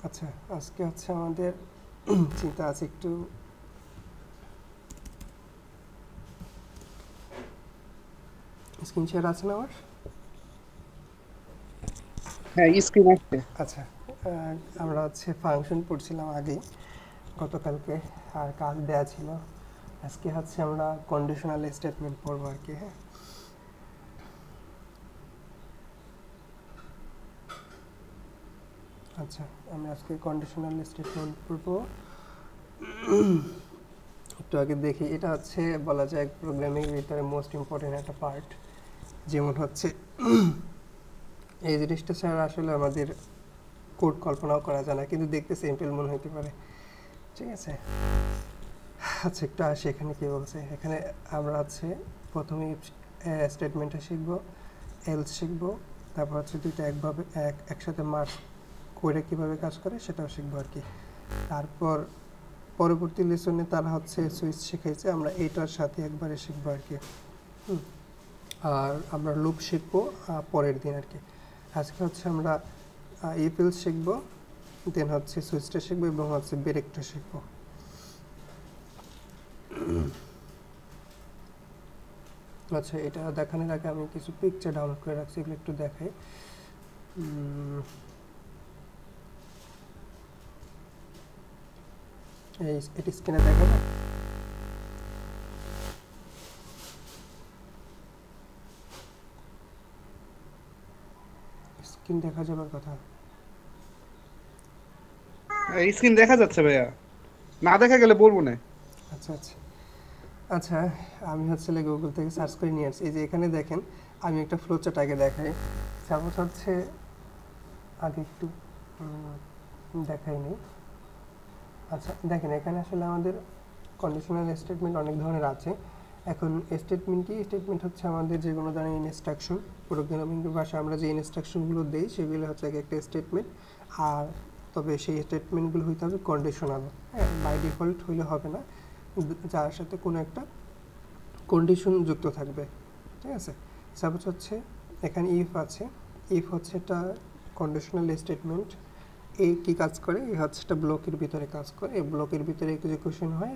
আচ্ছা, আজকে হচ্ছে আমাদের চিন্তা আছে একটু স্ক্রিন শেয়ার আছে না আমার? হ্যাঁ, স্ক্রিন আসছে। আচ্ছা, আমরা হচ্ছে ফাংশন পড়ছিলাম আগেই গতকালকে, আর কাজ দেয়া ছিল। আজকে হচ্ছে আমরা কন্ডিশনাল স্টেটমেন্ট পড়বো আর কি। হ্যাঁ, আচ্ছা, আমি আজকে কন্ডিশনাল স্টেটমেন্ট পড়বো। একটু আগে দেখি, এটা হচ্ছে বলা যায় প্রোগ্রামিং ভিতরে মোস্ট ইম্পর্টেন্ট একটা পার্ট। যেমন হচ্ছে এই জিনিসটা ছাড়া আসলে আমাদের কোড কল্পনাও করা যায় না, কিন্তু দেখতে সিম্পল মনে হতে পারে। ঠিক আছে, আচ্ছা একটু আসি এখানে কী বলছে। এখানে আমরা হচ্ছে প্রথমে স্টেটমেন্টটা শিখবো, এলস শিখবো, তারপর হচ্ছে দুইটা একসাথে মার্ক করে কীভাবে কাজ করে সেটাও শিখবো আর কি। তারপর পরবর্তী লেসনে তারা হচ্ছে সুইচ শিখাইছে, আমরা এইটার সাথে একবারে শিখবো আর কি। আর আমরা লুপ শিখবো পরের দিন আর কি। আজকে হচ্ছে আমরা ইফ এলস শিখবো, দেন হচ্ছে সুইচটা শিখবো এবং হচ্ছে ব্রেকটা শিখবো। আচ্ছা, এটা দেখানোর আগে আমি কিছু পিকচার ডাউনলোড করে রাখছি, এগুলো একটু দেখাই। এটি স্ক্রিনে দেখা না? স্ক্রিন দেখা যাবার কথা। স্ক্রিন দেখা যাচ্ছে ভাইয়া, না দেখা গেলে বলবো না। আচ্ছা আচ্ছা আচ্ছা, আমি হচ্ছে গুগল থেকে সার্চ করে নিয়ে আসছি। এই যে এখানে দেখেন, আমি একটা ফ্লোচার্ট আগে দেখাই। সাপোজ হচ্ছে আগে একটু দেখাইনি। আচ্ছা দেখেন, এখানে আসলে আমাদের কন্ডিশনাল স্টেটমেন্ট অনেক ধরনের আছে। এখন স্টেটমেন্ট হচ্ছে আমাদের যে কোনো ধরনের ইনস্ট্রাকশন, প্রোগ্রামিং ভাষা আমরা যে ইনস্ট্রাকশনগুলো দিই সেগুলো হচ্ছে একটা স্টেটমেন্ট। আর তবে সেই স্টেটমেন্টগুলো হইতে হবে কন্ডিশনাল। হ্যাঁ, বাই ডিফল্ট হইলে হবে না, যার সাথে কোনো একটা কন্ডিশন যুক্ত থাকবে। ঠিক আছে, সাপোজ হচ্ছে এখানে ইফ আছে। ইফ হচ্ছে একটা কন্ডিশনাল স্টেটমেন্ট। এই কী কাজ করে, এই হচ্ছে একটা ব্লকের ভিতরে কাজ করে। এই ব্লকের ভিতরে এক্সিকিউশন হয়।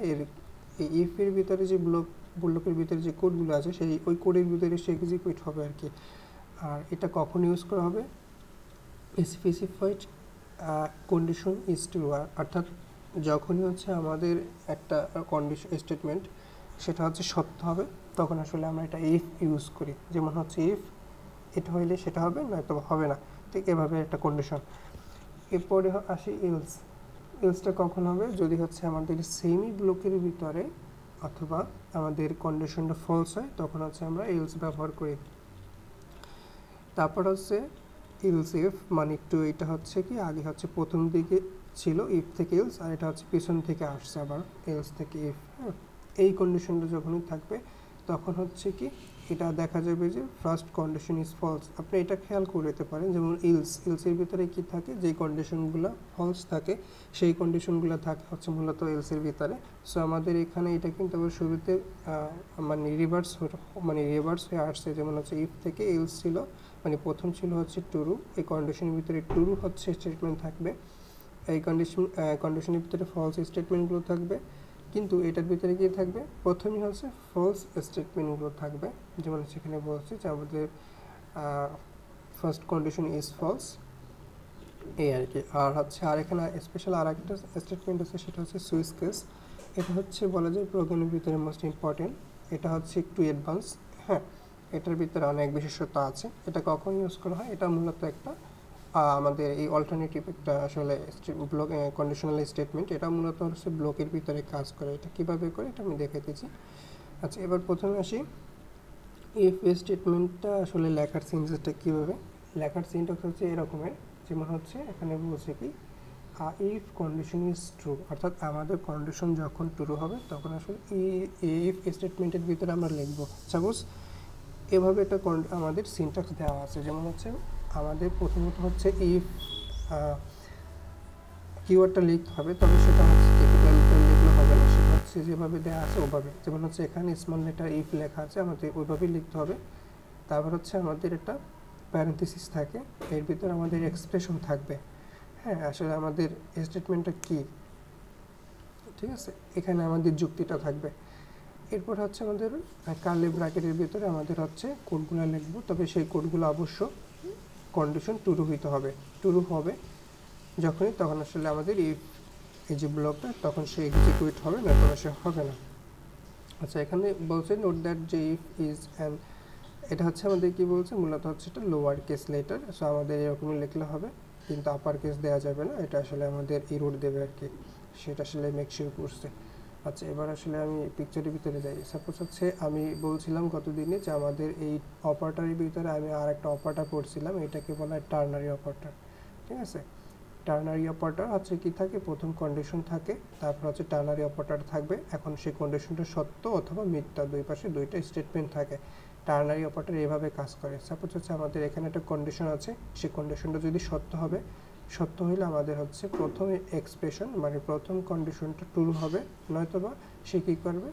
এই ইফের ভিতরে যে ব্লকের ভিতরে যে কোডগুলো আছে সেই ওই কোডের ভিতরে সে এক্সিকিউট হবে আর কি। আর এটা কখন ইউজ করা হবে? স্পেসিফাইড কন্ডিশন ইজ ট্রু, অর্থাৎ যখনই হচ্ছে আমাদের একটা কন্ডিশন স্টেটমেন্ট সেটা হচ্ছে সত্য হবে, তখন আসলে আমরা এটা ইফ ইউজ করি। যেমন হচ্ছে ইফ এটা হইলে সেটা হবে, নয়তো হবে না। ঠিক এভাবে একটা কন্ডিশন। এরপরে আসি এলস। এলসটা কখন হবে? যদি হচ্ছে আমাদের সেমি ব্লকের ভিতরে অথবা আমাদের কন্ডিশনটা ফলস হয়, তখন হচ্ছে আমরা এলস ব্যবহার করি। তারপর হচ্ছে এলস ইফ, মানে একটু এটা হচ্ছে কি আগে হচ্ছে প্রথম দিকে ছিল ইফ থেকে এলস, আর এটা হচ্ছে পিছন থেকে আসছে আবার এলস থেকে ইফ। হ্যাঁ, এই কন্ডিশনটা যখনই থাকবে তখন হচ্ছে কি এটা দেখা যাবে যে ফার্স্ট কন্ডিশন ইজ ফলস। আপনি এটা খেয়াল করে নিতে পারেন, যেমন এলসের ভিতরে কি থাকে, যেই কন্ডিশনগুলো ফলস থাকে সেই কন্ডিশনগুলো থাকে হচ্ছে মূলত এলসের ভিতরে। সো আমাদের এখানে এটা কিন্তু আবার শুরুতে রিভার্স হয়ে আসছে। যেমন হচ্ছে ইফ থেকে এলস ছিল, মানে প্রথম ছিল হচ্ছে ট্রু, এই কন্ডিশনের ভিতরে ট্রু হচ্ছে স্টেটমেন্ট থাকবে, এই কন্ডিশনের ভিতরে ফলস স্টেটমেন্টগুলো থাকবে। কিন্তু এটার ভিতরে কি থাকবে, প্রথমেই হচ্ছে ফলস স্টেটমেন্টগুলো থাকবে। যেমন সেখানে বলছে যে আমাদের ফার্স্ট কন্ডিশন ইজ ফলস, এই আর কি। আর হচ্ছে আর এখানে স্পেশাল আর একটা স্টেটমেন্ট আছে, সেটা হচ্ছে সুইচ কেস। এটা হচ্ছে বলা যায় প্রোগ্রামের ভিতরে মোস্ট ইম্পর্টেন্ট। এটা হচ্ছে একটু অ্যাডভান্স। হ্যাঁ, এটার ভিতরে অনেক বিশেষত্ব আছে। এটা কখন ইউজ করা হয়? এটা মূলত একটা আমাদের এই অল্টারনেটিভ একটা আসলে ব্লক কন্ডিশনাল স্টেটমেন্ট। এটা মূলত হচ্ছে ব্লকের ভিতরে কাজ করে। এটা কীভাবে করে এটা আমি দেখাইতেছি। আচ্ছা, এবার প্রথমে আসি ইফ স্টেটমেন্টটা আসলে লেখার সিনটেক্সটা কীভাবে। লেখার সিনটেক্স হচ্ছে এরকমের, যেমন হচ্ছে এখানে বলছে কি ইফ কন্ডিশন ইজ ট্রু, অর্থাৎ আমাদের কন্ডিশন যখন ট্রু হবে তখন আসলে ইফ স্টেটমেন্টের ভিতরে আমরা লিখব। সাপোজ এভাবে একটা আমাদের সিনট্যাক্স দেওয়া আছে। যেমন হচ্ছে আমাদের প্রথমত হচ্ছে ইফ কিওয়ার্ডটা লিখতে হবে, তবে সেটা হচ্ছে ক্যাপিটাল লিখলে হবে না, সেটা হচ্ছে যেভাবে দেওয়া আছে ওভাবে। যেমন হচ্ছে এখানে স্মল লেটার ইফ লেখা আছে, আমাদের ওইভাবেই লিখতে হবে। তারপর হচ্ছে আমাদের একটা প্যারেন্থেসিস থাকে, এর ভিতরে আমাদের এক্সপ্রেশন থাকবে। হ্যাঁ, আসলে আমাদের স্টেটমেন্টটা কি, ঠিক আছে, এখানে আমাদের যুক্তিটা থাকবে। এরপর হচ্ছে আমাদের কার্লি ব্র্যাকেটের ভিতরে আমাদের হচ্ছে কোডগুলো লিখবো, তবে সেই কোডগুলো অবশ্য কন্ডিশন ট্রু হইতে হবে। ট্রু হবে যখনই, তখন আসলে আমাদের এই যে ব্লকটা তখন সে এক্সিকিউট হবে, না তখন সে হবে না। আচ্ছা, এখানে বলছে নোট দ্যাট যে ইফ ইজ অ্যান্ড, এটা হচ্ছে আমাদের কি বলছে, মূলত হচ্ছে এটা লোয়ার কেস লেটার। সো আমাদের এরকমই লিখলে হবে, কিন্তু আপার কেস দেওয়া যাবে না, এটা আসলে আমাদের এরর দেবে আর কি, সেটা আসলে মেক শিওর করছে। আচ্ছা, এবার আসলে আমি পিকচারের ভিতরে যাই। সাপোজ হচ্ছে আমি বলছিলাম গতদিনে যে আমাদের এই অপারেটরের ভিতরে আমি আর একটা অপারেটর পড়ছিলাম, এটাকে বলা হয় টার্নারি অপারেটর, ঠিক আছে। টার্নারি অপারেটর হচ্ছে কি থাকে, প্রথম কন্ডিশন থাকে, তারপর হচ্ছে টার্নারি অপারেটর থাকবে। এখন সেই কন্ডিশনটা সত্য অথবা মিথ্যা, দুই পাশে দুইটা স্টেটমেন্ট থাকে। টার্নারি অপারেটর এইভাবে কাজ করে। সাপোজ হচ্ছে আমাদের এখানে একটা কন্ডিশন আছে, সেই কন্ডিশনটা যদি সত্য হবে, সত্য হলে আমাদের হচ্ছে প্রথম এক্সপ্রেশন মানে প্রথম কন্ডিশনটা ট্রু হবে, নয়তোবা সে কী করবে,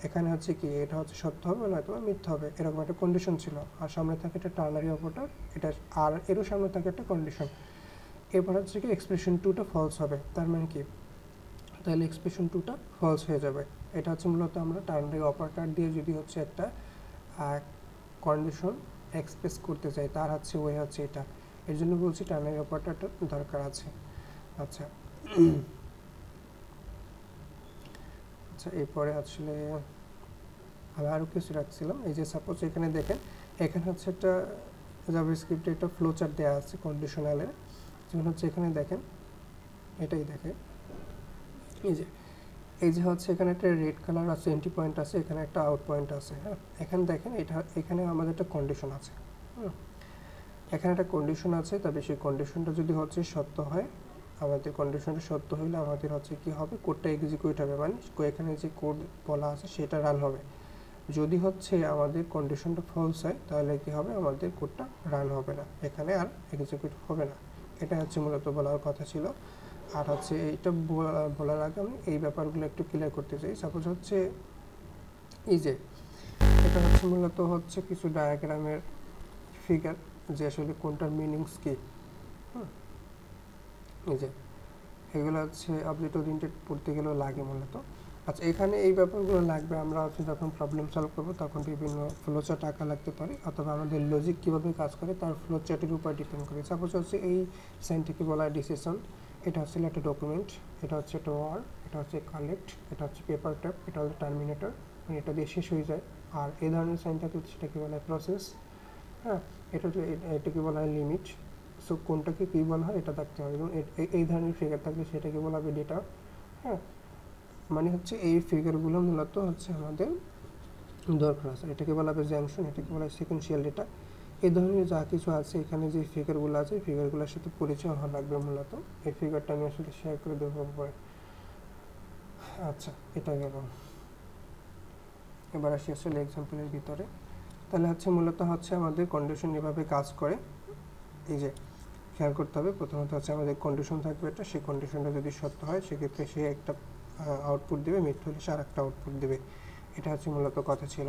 এখানে হচ্ছে কি এটা হচ্ছে সত্য হবে নয়তোবা মিথ্যা হবে, এরকম একটা কন্ডিশন ছিল। আর সামনে থাকে একটা টার্নারি অপারেটর, এটা আর এরও সামনে থাকে একটা কন্ডিশন। এরপর হচ্ছে কি এক্সপ্রেশন টুটা ফলস হবে, তার মানে কি, তাহলে এক্সপ্রেশন টুটা ফলস হয়ে যাবে। এটা হচ্ছে মূলত আমরা টার্নারি অপারেটর দিয়ে যদি হচ্ছে একটা কন্ডিশন এক্সপ্রেস করতে চাই, তার হচ্ছে ওয়ে হচ্ছে এটা। এর জন্য বলছি টার্নারি অপারেটরটা দরকার আছে। আচ্ছা আচ্ছা, এরপরে আসলে আমি আরও কিছু রাখছিলাম। এই যে সাপোজ এখানে দেখেন, এখানে হচ্ছে একটা জাভাস্ক্রিপ্টে একটা ফ্লো চার্ট দেওয়া আছে কন্ডিশনালের, যেমন হচ্ছে এখানে দেখেন, এটাই দেখে, এই যে হচ্ছে এখানে একটা রেড কালার আছে, এন্ট্রি পয়েন্ট আছে, এখানে একটা আউট পয়েন্ট আছে। হ্যাঁ, এখানে দেখেন, এখানে আমাদের একটা কন্ডিশন আছে, এখানে একটা কন্ডিশন আছে, তবে সেই কন্ডিশনটা যদি হচ্ছে সত্য হয়, আমাদের কন্ডিশনটা সত্য হইলে আমাদের হচ্ছে কি হবে, কোডটা এক্সিকিউট হবে, মানে এখানে যে কোড বলা আছে সেটা রান হবে। যদি হচ্ছে আমাদের কন্ডিশনটা ফলস হয়, তাহলে কি হবে, আমাদের কোডটা রান হবে না, এখানে আর এক্সিকিউট হবে না। এটা হচ্ছে মূলত বলার কথা ছিল। আর হচ্ছে এইটা বলার আগে আমি এই ব্যাপারগুলো একটু ক্লিয়ার করতে চাই। সাপোজ হচ্ছে এই যে এটা হচ্ছে মূলত হচ্ছে কিছু ডায়াগ্রামের ফিগার, যে আসলে কোনটার মিনিংস কী, এই যে এগুলো হচ্ছে অবজেক্ট ওরিয়েন্টেড পড়তে গেলেও লাগে মূলত। আচ্ছা, এখানে এই ব্যাপারগুলো লাগবে, আমরা হচ্ছে যখন প্রবলেম সলভ করবো তখন বিভিন্ন ফ্লো চার্ট আঁকা লাগতে পারে, অথবা আমাদের লজিক কীভাবে কাজ করে তার ফ্লো চার্টের উপর ডিপেন্ড করে। সাপোজ হচ্ছে এই সাইনটিকে বলা হয় ডিসিশন, এটা হচ্ছে একটা ডকুমেন্ট, এটা হচ্ছে একটা ওয়ার, এটা হচ্ছে কালেক্ট, এটা হচ্ছে পেপার ট্যাপ, এটা হচ্ছে টার্মিনেটর, মানে এটা দিয়ে শেষ হয়ে যায়। আর এই ধরনের সাইন থাকলে সেটাকে বলা হয় প্রসেস। হ্যাঁ, এটাকে বলা হয় লিমিট। সো কোনটাকে কী বলা হয় এটা দেখতে হবে, এবং এই ধরনের ফিগার থাকলে সেটাকে বলা হবে ডেটা। হ্যাঁ, মানে হচ্ছে এই ফিগারগুলো মূলত হচ্ছে আমাদের দরকার আছে। এটাকে বলা হবে জ্যাংশন, এটাকে বলা হয় সিকোয়েন্সিয়াল ডেটা। এই ধরনের যা কিছু আছে এখানে যে ফিগারগুলো আছে, ফিগারগুলোর সাথে পরিচয় হওয়া লাগবে মূলত। এই ফিগারটা আমি আসলে শেয়ার করে দেবো পরে। আচ্ছা, এটা গেল। এবার আসি আসলে এক্সাম্পলের ভিতরে। তাহলে হচ্ছে মূলত হচ্ছে আমাদের কন্ডিশন এভাবে কাজ করে। এই যে খেয়াল করতে হবে, প্রথমত হচ্ছে আমাদের কন্ডিশন থাকবে এটা, সেই কন্ডিশনটা যদি সত্য হয় সেক্ষেত্রে সে একটা আউটপুট দেবে, মিথ্যা হলে সে আর একটা আউটপুট দেবে। এটা হচ্ছে মূলত কথা ছিল।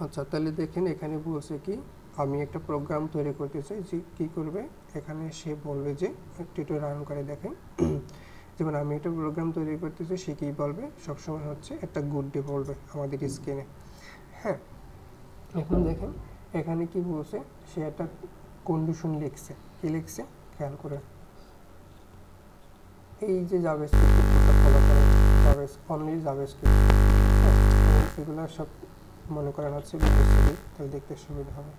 আচ্ছা, তাহলে দেখেন এখানে বলছে কি, আমি একটা প্রোগ্রাম তৈরি করতে চাই, যে কী করবে, এখানে সে বলবে যে টিটো রান করে দেখেন। যেমন আমি একটা প্রোগ্রাম তৈরি করতে চাই, সে কী বলবে, সবসময় হচ্ছে একটা গুড ডে বলবে আমাদের স্ক্রিনে। হ্যাঁ, এখন দেখেন এখানে কি বলছে, সে একটা কন্ডিশন লিখছে, কি লিখছে খেয়াল করে, এই যে জাভাস্ক্রিপ্টটা ফলো করে, অনলি জাভাস্ক্রিপ্ট, এগুলো সব মনে করেন হচ্ছে তাহলে দেখতে সুবিধা হবে।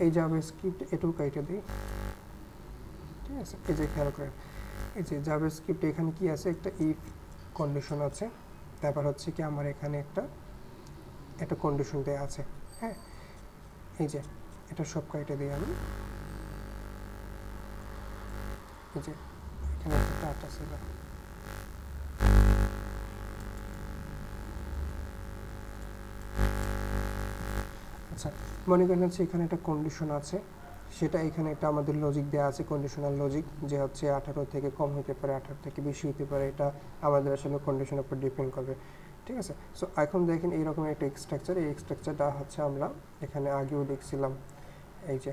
এই জাভাস্ক্রিপ্ট এটাও কেটে দিই, ঠিক আছে। এই যে খেয়াল করেন, এই যে জাভাস্ক্রিপ্ট এখানে কি আছে, একটা ইফ কন্ডিশন আছে, তারপর হচ্ছে কি আমার এখানে একটা কন্ডিশন দেওয়া আছে। হ্যাঁ, এই যে এটা সব কেটে দিই আমি। এই যে এখানে একটা ডাটা ছিল, আচ্ছা মনে করেন হচ্ছে এখানে একটা কন্ডিশন আছে, সেটা এখানে একটা আমাদের লজিক দেওয়া আছে, কন্ডিশনাল লজিক, যে হচ্ছে 18 থেকে কম হতে পারে, 18 থেকে বেশি হতে পারে, এটা আমাদের আসলে কন্ডিশনের উপর ডিপেন্ড করবে, ঠিক আছে। সো এখন দেখেন এইরকম একটা স্ট্রাকচার, এই স্ট্রাকচারটা হচ্ছে আমরা এখানে আগেও দেখছিলাম। এই যে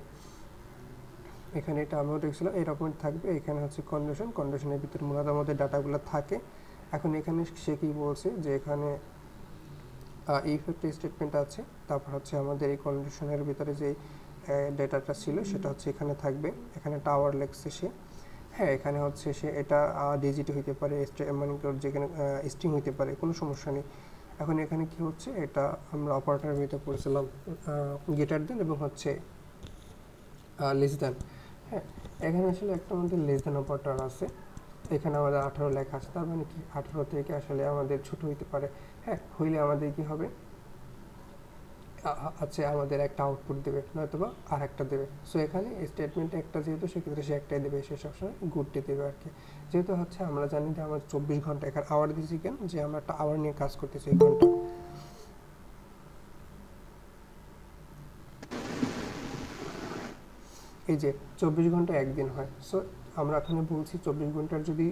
এখানে এটা আমিও দেখছিলাম এরকম থাকবে। এখানে হচ্ছে কন্ডিশনের ভিতরে মূলত আমাদের ডাটাগুলো থাকে। এখন এখানে সে কি বলছে যে এখানে ইফ একটা স্টেটমেন্ট আছে, তারপর হচ্ছে আমাদের এই কন্ডিশনের ভিতরে যে ডেটাটা ছিল সেটা হচ্ছে এখানে থাকবে। এখানে টাওয়ার লেখছে সে, হ্যাঁ এখানে হচ্ছে সে এটা ডিজিট হইতে পারে, মানে যেখানে স্ট্রিং হইতে পারে, কোনো সমস্যা নেই। এখন এখানে কি হচ্ছে, এটা আমরা অপারেটরের ভিতরে পড়েছিলাম গ্রেটার দেন এবং হচ্ছে লেস দেন। হ্যাঁ, এখানে আসলে একটা আমাদের লেস দেন অপারেটর আছে। এখানে আমাদের 18 লেখা আছে, তার মানে কি 18 থেকে আসলে আমাদের ছোট হইতে পারে। হ্যাঁ, হইলে আমাদের কি হবে, আচ্ছা আমাদের একটা আউটপুট দেবে, নয়তোবা আর একটা দেবে। সো এখানে স্টেটমেন্টে একটা যেহেতু, সেক্ষেত্রে সে একটাই দেবে, সে সবসময় গুডটি দেবে আর কি। যেহেতু হচ্ছে আমরা জানি যে আমরা 24 ঘন্টা, এখানে আওয়ার দিয়েছি কেন, যে আমরা একটা আওয়ার নিয়ে কাজ করতেছি, এই ঘন্টা। এই যে 24 ঘন্টা একদিন হয়, সো আমরা এখানে বলছি 24 ঘন্টার যদি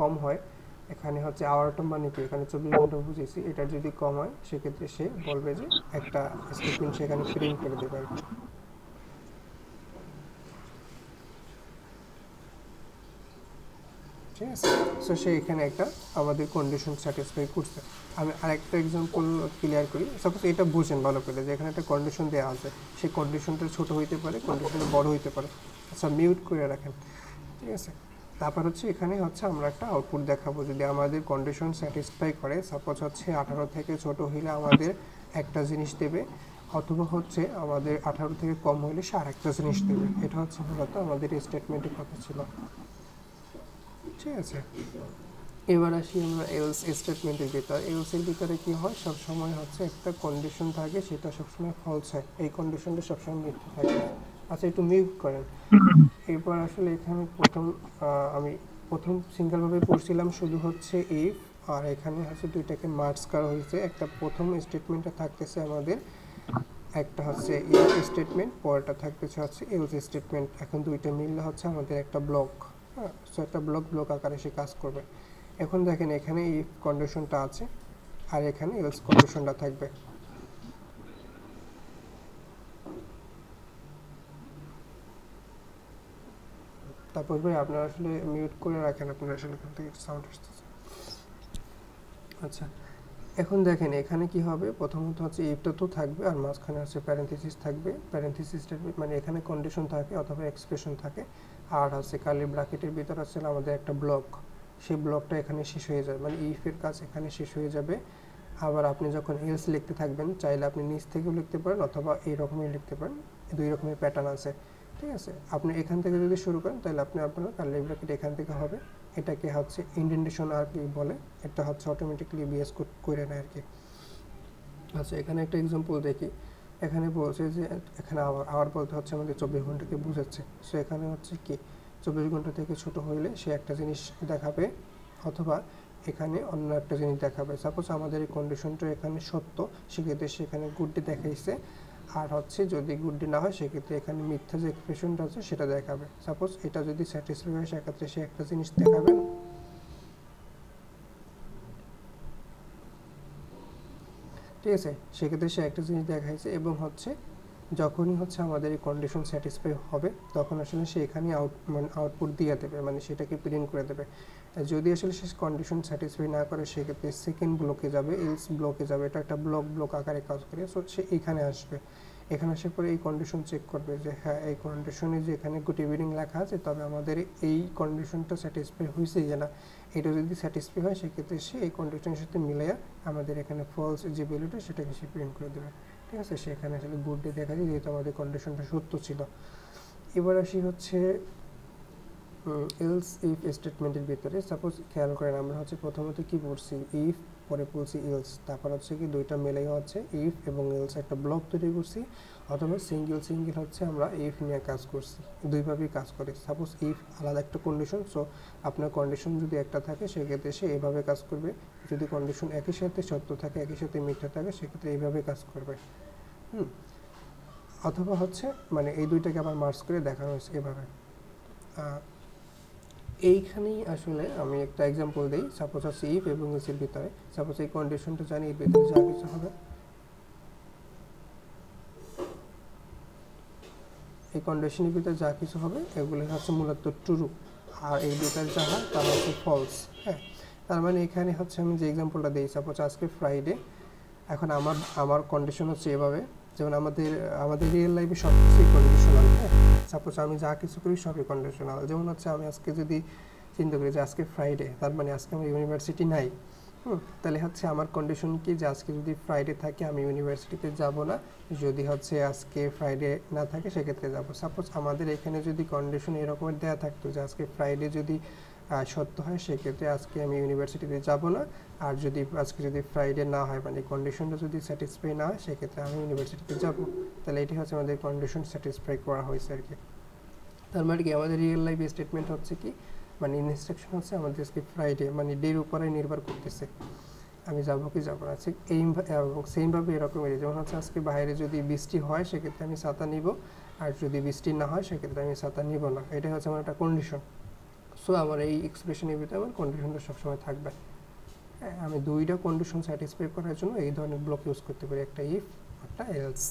কম হয়, এখানে হচ্ছে আওয়ারটা মানে কি, এখানে 24 ঘন্টা বুঝেছি, এটার যদি কম হয় সেক্ষেত্রে সে বলবে যে একটা স্টেটমেন্ট সেখানে প্রিন্ট করে দেবে আর কি। ঠিক আছে, সো সে এখানে একটা আমাদের কন্ডিশন স্যাটিসফাই করছে। আমি আরেকটা এক্সাম্পল ক্লিয়ার করি। সাপোজ এটা বুঝেন ভালো করে যে এখানে একটা কন্ডিশন দেওয়া আছে, সেই কন্ডিশনটা ছোট হইতে পারে, কন্ডিশনটা বড় হইতে পারে। আচ্ছা মিউট করে রাখেন, ঠিক আছে। তারপর হচ্ছে এখানে হচ্ছে আমরা একটা আউটপুট দেখাবো, যদি আমাদের কন্ডিশন স্যাটিসফাই করে, সাপোজ হচ্ছে 18 থেকে ছোট হইলে আমাদের একটা জিনিস দেবে, অথবা হচ্ছে আমাদের 18 থেকে কম হইলে সে আরেকটা জিনিস দেবে। এটা হচ্ছে মূলত আমাদের স্টেটমেন্টের কথা ছিল, ঠিক আছে। এবার আসি আমরা এলস স্টেটমেন্টের ভিতরে। এলসের ভিতরে কি হয়, সব সময় হচ্ছে একটা কন্ডিশন থাকে, সেটা সবসময় ফলস হয়, এই কন্ডিশনটা সবসময় মিথ্যা থাকে। আচ্ছা একটু মিউট করেন। এরপর আসলে এখানে আমি প্রথম সিঙ্গেলভাবে পড়ছিলাম শুধু হচ্ছে ইফ, আর এখানে হচ্ছে দুইটাকে মার্জ করা হয়েছে। একটা প্রথম স্টেটমেন্টটা থাকতেছে আমাদের, একটা হচ্ছে ইফ স্টেটমেন্ট, পরেরটা থাকতেছে হচ্ছে এলস স্টেটমেন্ট। এখন দুইটা মিললে হচ্ছে আমাদের একটা ব্লক। হ্যাঁ, সো একটা ব্লক আকারে সে কাজ করবে। এখন দেখেন এখানে ইফ কন্ডিশনটা আছে, আর এখানে এলস কন্ডিশনটা থাকবে। তারপর ভাই আপনারা আসলে মিউট করে রাখেন, আপনারা আসলে এখান থেকে সাউন্ড আসতেছে। আচ্ছা, এখন দেখেন এখানে কি হবে, প্রথমত হচ্ছে ইফটা তো থাকবে, আর মাঝখানে হচ্ছে প্যারেন্থেসিস থাকবে। প্যারেন্থেসিস মানে এখানে কন্ডিশন থাকে অথবা এক্সপ্রেশন থাকে, আর হচ্ছে কার্লি ব্র্যাকেটের ভিতর হচ্ছে আমাদের একটা ব্লক, সেই ব্লকটা এখানে শেষ হয়ে যাবে, মানে ইফের কাজ এখানে শেষ হয়ে যাবে। আবার আপনি যখন এলস লিখতে থাকবেন, চাইলে আপনি নিচ থেকেও লিখতে পারেন অথবা এই রকমই লিখতে পারেন, দুই রকমের প্যাটার্ন আছে, ঠিক আছে। আপনি এখান থেকে যদি শুরু করেন তাহলে আপনার কার্লি ব্র্যাকেট এখান থেকে হবে, এটাকে হচ্ছে ইন্ডেন্টেশন আর কি বলে, এটা হচ্ছে অটোমেটিক্যালি বিএস করে নেয় আর কি। আচ্ছা এখানে একটা এক্সাম্পল দেখি। এখানে বলছে যে এখানে আওয়ার বলতে হচ্ছে আমাদের 24 ঘন্টাকে বুঝাচ্ছে। সো এখানে হচ্ছে কি 24 ঘন্টা থেকে ছোট হইলে সে একটা জিনিস দেখাবে, অথবা এখানে অন্য একটা জিনিস দেখাবে। সাপোজ আমাদের এই কন্ডিশনটা এখানে সত্য, সেক্ষেত্রে সেখানে গুডটি দেখাইছে, আর হচ্ছে যদি গুডটি না হয় সেক্ষেত্রে এখানে মিথ্যা যে এক্সপ্রেশনটা আছে সেটা দেখাবে। সাপোজ এটা যদি স্যাটিসফাই হয় সেক্ষেত্রে সে একটা জিনিস দেখাবে, ঠিক আছে, সেক্ষেত্রে সে একটা জিনিস দেখাইছে। এবং হচ্ছে যখনই হচ্ছে আমাদের এই কন্ডিশন স্যাটিসফাই হবে, তখন আসলে সে এখানে আউটপুট দিয়ে দেবে, মানে সেটাকে প্রিন্ট করে দেবে। যদি আসলে সে কন্ডিশন স্যাটিসফাই না করে, সেক্ষেত্রে সেকেন্ড ব্লকে যাবে, এলস ব্লকে যাবে। এটা একটা ব্লক আকারে কাজ করে। সো সে এখানে আসবে, এখানে আসার পরে এই কন্ডিশন চেক করবে যে হ্যাঁ এই কন্ডিশনে যে এখানে গুড ইভিনিং লেখা আছে, তবে আমাদের এই কন্ডিশনটা স্যাটিসফাই হয়েছে যে না, এটা যদি স্যাটিসফাই হয় সেক্ষেত্রে সে এই কন্ডিশনের সাথে মিলাইয়া আমাদের এখানে ফলস যে ভ্যালুটা সেটাকে সে প্রিন্ট করে দেবে, ঠিক আছে। সেখানে আসলে গুড ডে দেখা যায়, যেহেতু আমাদের কন্ডিশনটা সত্য ছিল। এবার আসি হচ্ছে এলস ইফ স্টেটমেন্টের ভিতরে। সাপোজ খেয়াল করেন আমরা হচ্ছে প্রথমত কি পড়ছি, ইফ, পরে পড়ছি এলস, তারপর হচ্ছে কি দুইটা মিলাই হচ্ছে ইফ এবং এলস একটা ব্লক তৈরি করছি, অথবা সিঙ্গেল হচ্ছে আমরা ইফ নিয়ে কাজ করছি, দুইভাবেই কাজ করে। সাপোজ ইফ আলাদা একটা কন্ডিশন, সো আপনার কন্ডিশন যদি একটা থাকে সেক্ষেত্রে সে এভাবে কাজ করবে, যদি কন্ডিশন একই সাথে সত্য থাকে একই সাথে মিথ্যা থাকে সেক্ষেত্রে এইভাবে কাজ করবে। অথবা হচ্ছে মানে এই দুইটাকে আবার মার্জ করে দেখানো হয়েছে এভাবে। এইখানেই আসলে আমি একটা এক্সাম্পল দিই। সাপোজ হচ্ছে ইফ এবং এলসের ভিতরে, সাপোজ এই কন্ডিশনটা জানি এর ভিতরে যা কিছু হবে, এই কন্ডিশনের ভিতরে যা কিছু হবে এগুলো হচ্ছে মূলত ট্রু, আর এই ভিতরে যা হয় তা হচ্ছে ফলস। হ্যাঁ, তার মানে এখানে হচ্ছে আমি যে এক্সাম্পলটা দিই, সাপোজ আজকে ফ্রাইডে, এখন আমার কন্ডিশন হচ্ছে এভাবে, যেমন আমাদের রিয়েল লাইফে সব কিছুই কন্ডিশনাল। হ্যাঁ, সাপোজ আমি যা কিছু করি সবই কন্ডিশনাল। যেমন হচ্ছে আমি আজকে যদি চিন্তা করি যে আজকে ফ্রাইডে, তার মানে আজকে আমার ইউনিভার্সিটি নাই। তাহলে হচ্ছে আমার কন্ডিশন কি যে আজকে যদি ফ্রাইডে থাকে আমি ইউনিভার্সিটিতে যাব না, যদি হচ্ছে আজকে ফ্রাইডে না থাকে সেক্ষেত্রে যাব। সাপোজ আমাদের এখানে যদি কন্ডিশন এরকমের দেওয়া থাকতো যে আজকে ফ্রাইডে যদি সত্য হয় সেক্ষেত্রে আজকে আমি ইউনিভার্সিটিতে যাব না, আর আজকে যদি ফ্রাইডে না হয় মানে কন্ডিশনটা যদি স্যাটিসফাই না হয় সেক্ষেত্রে আমি ইউনিভার্সিটিতে যাব। তাহলে এটি হচ্ছে আমাদের কন্ডিশন স্যাটিসফাই করা হয়েছে আর কি। তার মানে কি আমাদের রিয়েল লাইফ স্টেটমেন্ট হচ্ছে কি, মানে ইনস্ট্রাকশন হচ্ছে আমাদের আজকে ফ্রাইডে মানে ডের উপরে নির্ভর করতেছে আমি যাবো কি যাবো না। সেমভাবে এরকমই, যেমন হচ্ছে আজকে বাইরে যদি বৃষ্টি হয় সেক্ষেত্রে আমি ছাতা নিব, আর যদি বৃষ্টি না হয় সেক্ষেত্রে আমি ছাতা নিব না। এটা হচ্ছে আমার একটা কন্ডিশন। সো আমার এই এক্সপ্রেশনের ভিতরে আমার কন্ডিশনটা সবসময় থাকবে। হ্যাঁ, আমি দুইটা কন্ডিশন স্যাটিসফাই করার জন্য এই ধরনের ব্লক ইউজ করতে পারি, একটা ইফ একটা এলস।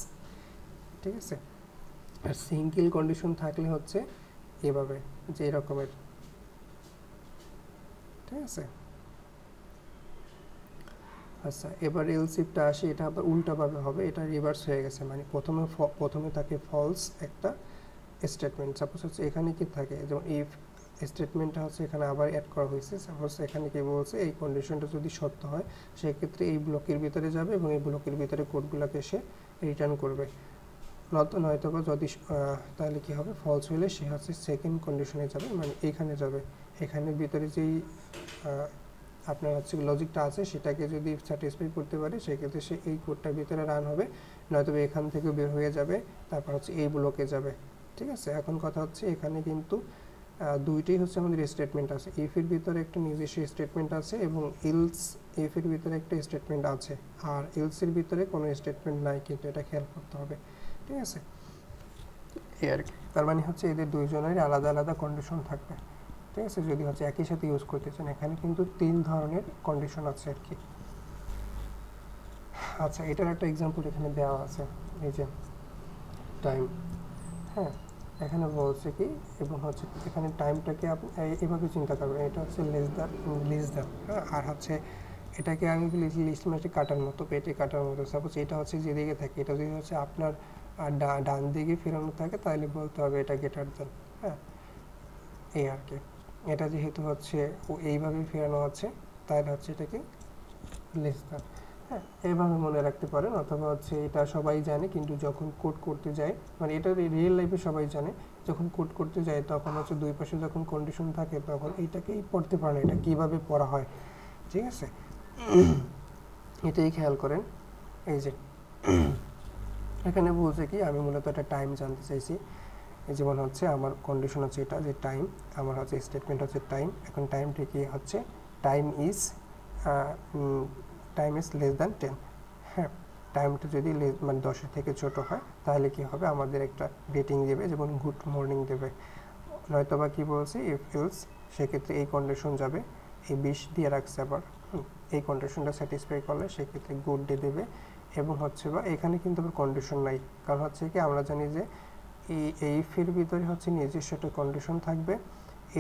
ঠিক আছে, আর সিঙ্গেল কন্ডিশন থাকলে হচ্ছে এভাবে যে এরকমের। ঠিক আছে, আচ্ছা এবার এলস ইফটা আসে, এটা আবার উল্টাভাবে হবে, এটা রিভার্স হয়ে গেছে, মানে প্রথমে থাকে ফলস একটা স্টেটমেন্ট। সাপোজ হচ্ছে এখানে কি থাকে, যেমন ইফ স্টেটমেন্টটা হচ্ছে এখানে আবার অ্যাড করা হয়েছে। সাপোজ এখানে কি বলছে, এই কন্ডিশনটা যদি সত্য হয় সেক্ষেত্রে এই ব্লকের ভিতরে যাবে এবং এই ব্লকের ভিতরে কোডগুলোকে সে রিটার্ন করবে। নয়তো বা যদি তাহলে কি হবে, ফলস হলে সে হচ্ছে সেকেন্ড কন্ডিশনে যাবে, মানে এইখানে যাবে। এখানের ভিতরে যেই আপনার হচ্ছে লজিকটা আছে সেটাকে যদি স্যাটিসফাই করতে পারে সেক্ষেত্রে সে এই কোডটার ভিতরে রান হবে, নয়তো এখান থেকে বের হয়ে যাবে, তারপর হচ্ছে এই ব্লকে যাবে। ঠিক আছে, এখন কথা হচ্ছে এখানে কিন্তু দুইটাই হচ্ছে আমাদের স্টেটমেন্ট আছে। ইফের ভিতরে একটা নিজস্ব স্টেটমেন্ট আছে এবং ইলস এর ভিতরে একটা স্টেটমেন্ট আছে, আর এলসের ভিতরে কোনো স্টেটমেন্ট নাই, কিন্তু এটা খেয়াল করতে হবে। ঠিক আছে, আর তার মানে হচ্ছে এদের দুইজনের আলাদা আলাদা কন্ডিশন থাকবে। ঠিক আছে, যদি হচ্ছে একই সাথে ইউজ করতে চান, এখানে কিন্তু 3 ধরনের কন্ডিশন আছে আর কি। আচ্ছা, এটার একটা এক্সাম্পল এখানে দেওয়া আছে, এই যে টাইম। হ্যাঁ, এখানে বলছে কি, এবং হচ্ছে এখানে টাইমটাকে আপনি এভাবে চিন্তা করবেন, এটা হচ্ছে লেস দ্যান, হ্যাঁ, আর হচ্ছে এটাকে আমি লিস্ট মানে কাটার মতো, পেটে কাটার মতো। সাপোজ এটা হচ্ছে যেদিকে থাকে, এটা যদি হচ্ছে আপনার ডান দিকে ফেরানো থাকে তাহলে বলতে হবে এটা গ্রেটার দ্যান। হ্যাঁ, এই আর কি। এটা যেহেতু হচ্ছে এইভাবে ফেরানো আছে তাহলে হচ্ছে এটাকে লেস দ্যান। হ্যাঁ, এইভাবে মনে রাখতে পারেন, অথবা হচ্ছে এটা সবাই জানে কিন্তু যখন কোড করতে যায়, মানে এটা রিয়েল লাইফে সবাই জানে, যখন কোড করতে যায় তখন হচ্ছে দুই পাশে যখন কন্ডিশন থাকে তখন এইটাকেই পড়তে পারে না, এটা কীভাবে পড়া হয়। ঠিক আছে, এটাই খেয়াল করেন। এই যে এখানে বলছে কি, আমি মূলত একটা টাইম জানতে চাইছি, যেমন হচ্ছে আমার কন্ডিশন হচ্ছে এটা যে টাইম, আমার হচ্ছে স্টেটমেন্ট হচ্ছে টাইম। এখন টাইমটি কি হচ্ছে, টাইম ইজ লেস দ্যান 10। হ্যাঁ, টাইমটা যদি মানে 10-এর থেকে ছোট হয় তাহলে কি হবে, আমাদের একটা রেটিং দেবে, যেমন গুড মর্নিং দেবে। নয়তো বা কী বলছে, ইফ এলস, সেক্ষেত্রে এই কন্ডিশন যাবে, এই 20 দিয়ে রাখছে আবার, এই কন্ডিশনটা স্যাটিসফাই করলে সেক্ষেত্রে গুড ডে দেবে। এবং হচ্ছে বা এখানে কিন্তু আবার কন্ডিশন নাই, কারণ হচ্ছে কি আমরা জানি যে এই ইফের ভিতরে হচ্ছে নিজস্ব একটা কন্ডিশন থাকবে,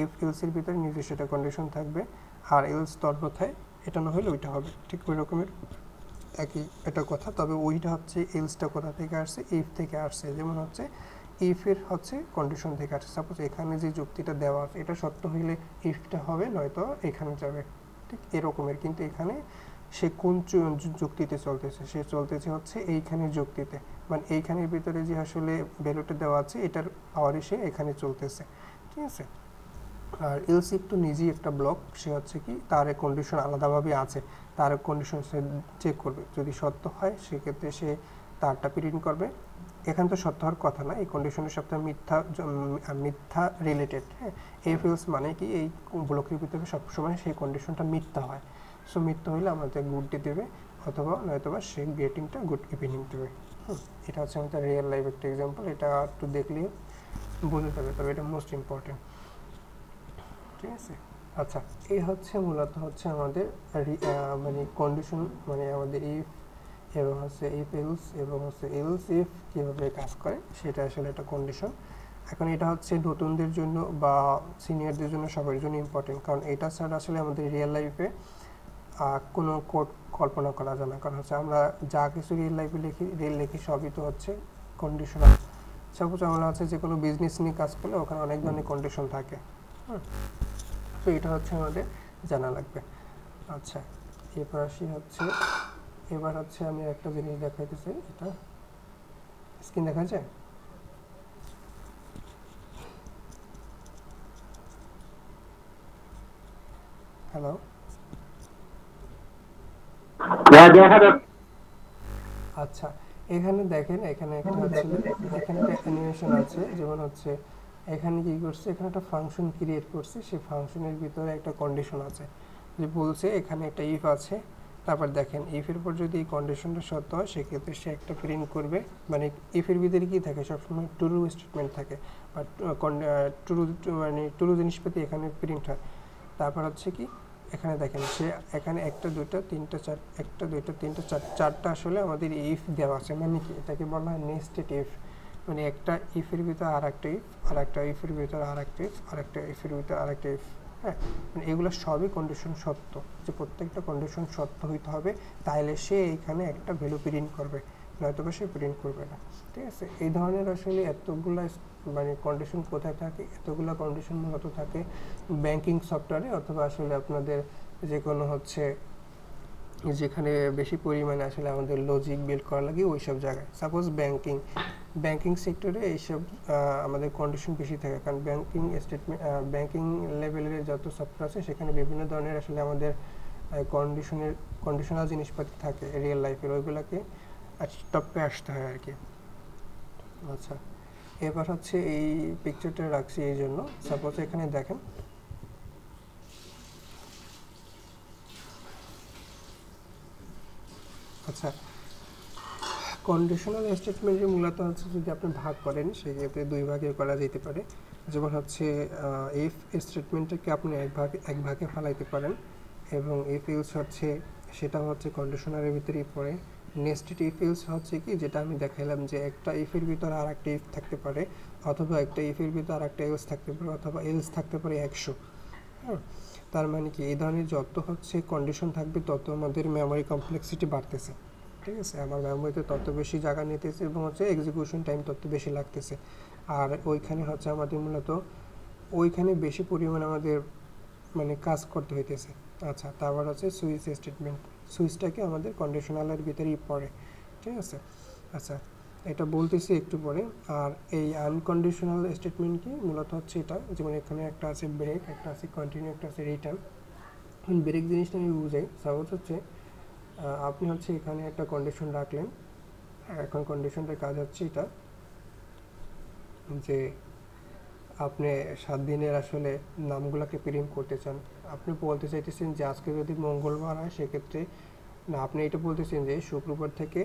ইফ এলসের ভিতরে নিজস্ব একটা কন্ডিশন থাকবে, আর এলস তর্বথায় এটা না হলে ওইটা হবে, ঠিক ওই রকমের একই এটা কথা। তবে ওইটা হচ্ছে এলসটা কোথা থেকে আসছে, ইফ থেকে আসছে। যেমন হচ্ছে ইফের হচ্ছে কন্ডিশন থেকে আসছে। সাপোজ এখানে যে যুক্তিটা দেওয়া আছে এটা সত্য হইলে ইফটা হবে, নয়তো এখানে যাবে, ঠিক এরকমের। কিন্তু এখানে সে কোন যুক্তিতে চলতেছে, সে চলতেছে হচ্ছে এইখানের যুক্তিতে, মানে এইখানের ভিতরে যে আসলে ভ্যালুটা দেওয়া আছে এটার পাওয়ারই সে এখানে চলতেছে। ঠিক আছে, আর এলস ইফ তো নিজেই একটা ব্লক, সে হচ্ছে কি তার কন্ডিশন আলাদাভাবে আছে, তার কন্ডিশন সে চেক করবে, যদি সত্য হয় সেক্ষেত্রে সে তারটা প্রিন্ট করবে। এখানে তো সত্য হওয়ার কথা না, এই কন্ডিশনের সাথে মিথ্যা রিলেটেড। হ্যাঁ, এফ এলস মানে কি এই ব্লকের ভিতরে সবসময় সেই কন্ডিশনটা মিথ্যা হয়। সো মিথ্যা হইলে আমাদের গুড ডে দেবে, অথবা নয়তোবা সে গ্রেটিংটা গুড ইভিনিং দেবে। এটা হচ্ছে আমাদের রিয়েল লাইফ একটা এক্সাম্পল, এটা একটু দেখলে বোঝা যাবে, তবে এটা মোস্ট ইম্পর্টেন্ট। ঠিক আছে, আচ্ছা এই হচ্ছে মূলত হচ্ছে আমাদের মানে কন্ডিশন, মানে আমাদের ইফ এবং হচ্ছে ইফ এলস এবং হচ্ছে এলস ইফ কীভাবে কাজ করে সেটা আসলে একটা কন্ডিশন। এখন এটা হচ্ছে নতুনদের জন্য বা সিনিয়রদের জন্য সবার জন্য ইম্পর্টেন্ট, কারণ এটা ছাড়া আসলে আমাদের রিয়েল লাইফে কোনো কোড কল্পনা করা যায় না, কারণ হচ্ছে আমরা যা কিছু রিয়েল লাইফে লিখি সবই তো হচ্ছে কন্ডিশনাল। সাপোজ আমরা হচ্ছে যে কোনো বিজনেস নিয়ে কাজ করলে ওখানে অনেক ধরনের কন্ডিশন থাকে, তো এটা হচ্ছে আমাদের জানা লাগবে। আচ্ছা, এবার আসি হচ্ছে আমি একটা জিনিস দেখাইতেছি, এটা স্ক্রিন দেখা যায়? হ্যালো, আচ্ছা এখানে দেখেন, এখানে একটা হচ্ছে এখানে একটা অ্যানিমেশন আছে, যেমন হচ্ছে এখানে কি করছে, এখানে একটা ফাংশন ক্রিয়েট করছে, সেই ফাংশনের ভিতরে একটা কন্ডিশন আছে, যে বলছে এখানে একটা ইফ আছে, তারপর দেখেন ইফের পর যদি এই কন্ডিশনটা সত্য হয় সেক্ষেত্রে সে একটা প্রিন্ট করবে, মানে ইফের ভিতরে কি থাকে সবসময় ট্রু স্টেটমেন্ট থাকে, বা ট্রু জিনিসপাতি এখানে প্রিন্ট হয়। তারপর হচ্ছে কি এখানে দেখেন সে এখানে একটা দুইটা তিনটা চারটা আসলে আমাদের ইফ দেওয়া আছে, মানে কি এটাকে বলা হয় নেস্টেড ইফ, মানে একটা ইফের ভিতরে আর একটা ইফ, আর একটা ইফের ভিতরে আর একটা ইফ, আর একটা ইফের ভিতরে আর একটা ইফ। হ্যাঁ, মানে এগুলো সবই কন্ডিশন সত্য, যে প্রত্যেকটা কন্ডিশন সত্য হইতে হবে, তাইলে সে এইখানে একটা ভ্যালু প্রিন্ট করবে, নয়তো সে প্রিন্ট করবে না। ঠিক আছে, এই ধরনের আসলে এতগুলা মানে কন্ডিশন কোথায় থাকে, এতগুলো কন্ডিশন মূলত থাকে ব্যাংকিং সফটওয়্যারে, অথবা আসলে আপনাদের যে কোনো হচ্ছে যেখানে বেশি পরিমাণে আসলে আমাদের লজিক বিল্ড করা লাগে ওই সব জায়গায়। সাপোজ ব্যাংকিং সেক্টরে এইসব আমাদের কন্ডিশন বেশি থাকে, কারণ ব্যাংকিং স্টেটমেন্ট ব্যাংকিং লেভেলের যত সফটওয়্যার আছে সেখানে বিভিন্ন ধরনের আসলে আমাদের কন্ডিশনাল জিনিসপাতি থাকে রিয়েল লাইফের, ওইগুলোকে টপে আসতে হয় আর কি। আচ্ছা, এবার হচ্ছে এই পিকচারটা রাখছি এই জন্য, সাপোজ এখানে দেখেন আচ্ছা কন্ডিশনাল স্টেটমেন্টে মূলত হচ্ছে যদি আপনি ভাগ করেন সেক্ষেত্রে দুই ভাগে করা যেতে পারে, যেমন হচ্ছে ইফ স্টেটমেন্টটাকে আপনি এক ভাগে ফেলাইতে পারেন, এবং ইফ ইলস হচ্ছে সেটা হচ্ছে কন্ডিশনালের ভিতরেই পড়ে। নেস্টেড ইফ ইলস হচ্ছে কি, যেটা আমি দেখাইলাম যে একটা ইফের ভিতরে আর একটা ইফ থাকতে পারে, অথবা একটা ইফের ভিতরে আর একটা এলস থাকতে পারে, অথবা এলস থাকতে পারে 100। হ্যাঁ, তার মানে কি এই ধরনের যত হচ্ছে কন্ডিশন থাকবে তত আমাদের মেমোরি কমপ্লেক্সিটি বাড়তেছে। ঠিক আছে, আমার মেমোরিতে তত বেশি জায়গা নিতেছে এবং হচ্ছে এক্সিকিউশন টাইম তত বেশি লাগতেছে, আর ওইখানে হচ্ছে আমাদের মূলত ওইখানে বেশি পরিমাণে আমাদের মানে কাজ করতে হইতেছে। আচ্ছা, তারপর হচ্ছে সুইচ স্টেটমেন্ট, সুইচটাকে আমাদের কন্ডিশনালের ভিতরেই পড়ে। ঠিক আছে, আচ্ছা এটা বলতেছি একটু পরে। আর এই আনকন্ডিশনাল স্টেটমেন্ট কি মূলত হচ্ছে এটা, যেমন এখানে একটা আছে ব্রেক, একটা আছে কন্টিনিউ, একটা আছে রিটার্ন। ব্রেক জিনিসটা আমি বুঝাই, সাপোজ হচ্ছে আপনি হচ্ছে এখানে একটা কন্ডিশন রাখলেন, এখন কন্ডিশনটার কাজ হচ্ছে এটা যে আপনি 7 দিনের আসলে নামগুলোকে প্রিন্ট করতে চান, আপনি বলতে চাইতেছেন যে আজকে যদি মঙ্গলবার হয় সেক্ষেত্রে না, আপনি এটা বলতেছেন যে শুক্রবার থেকে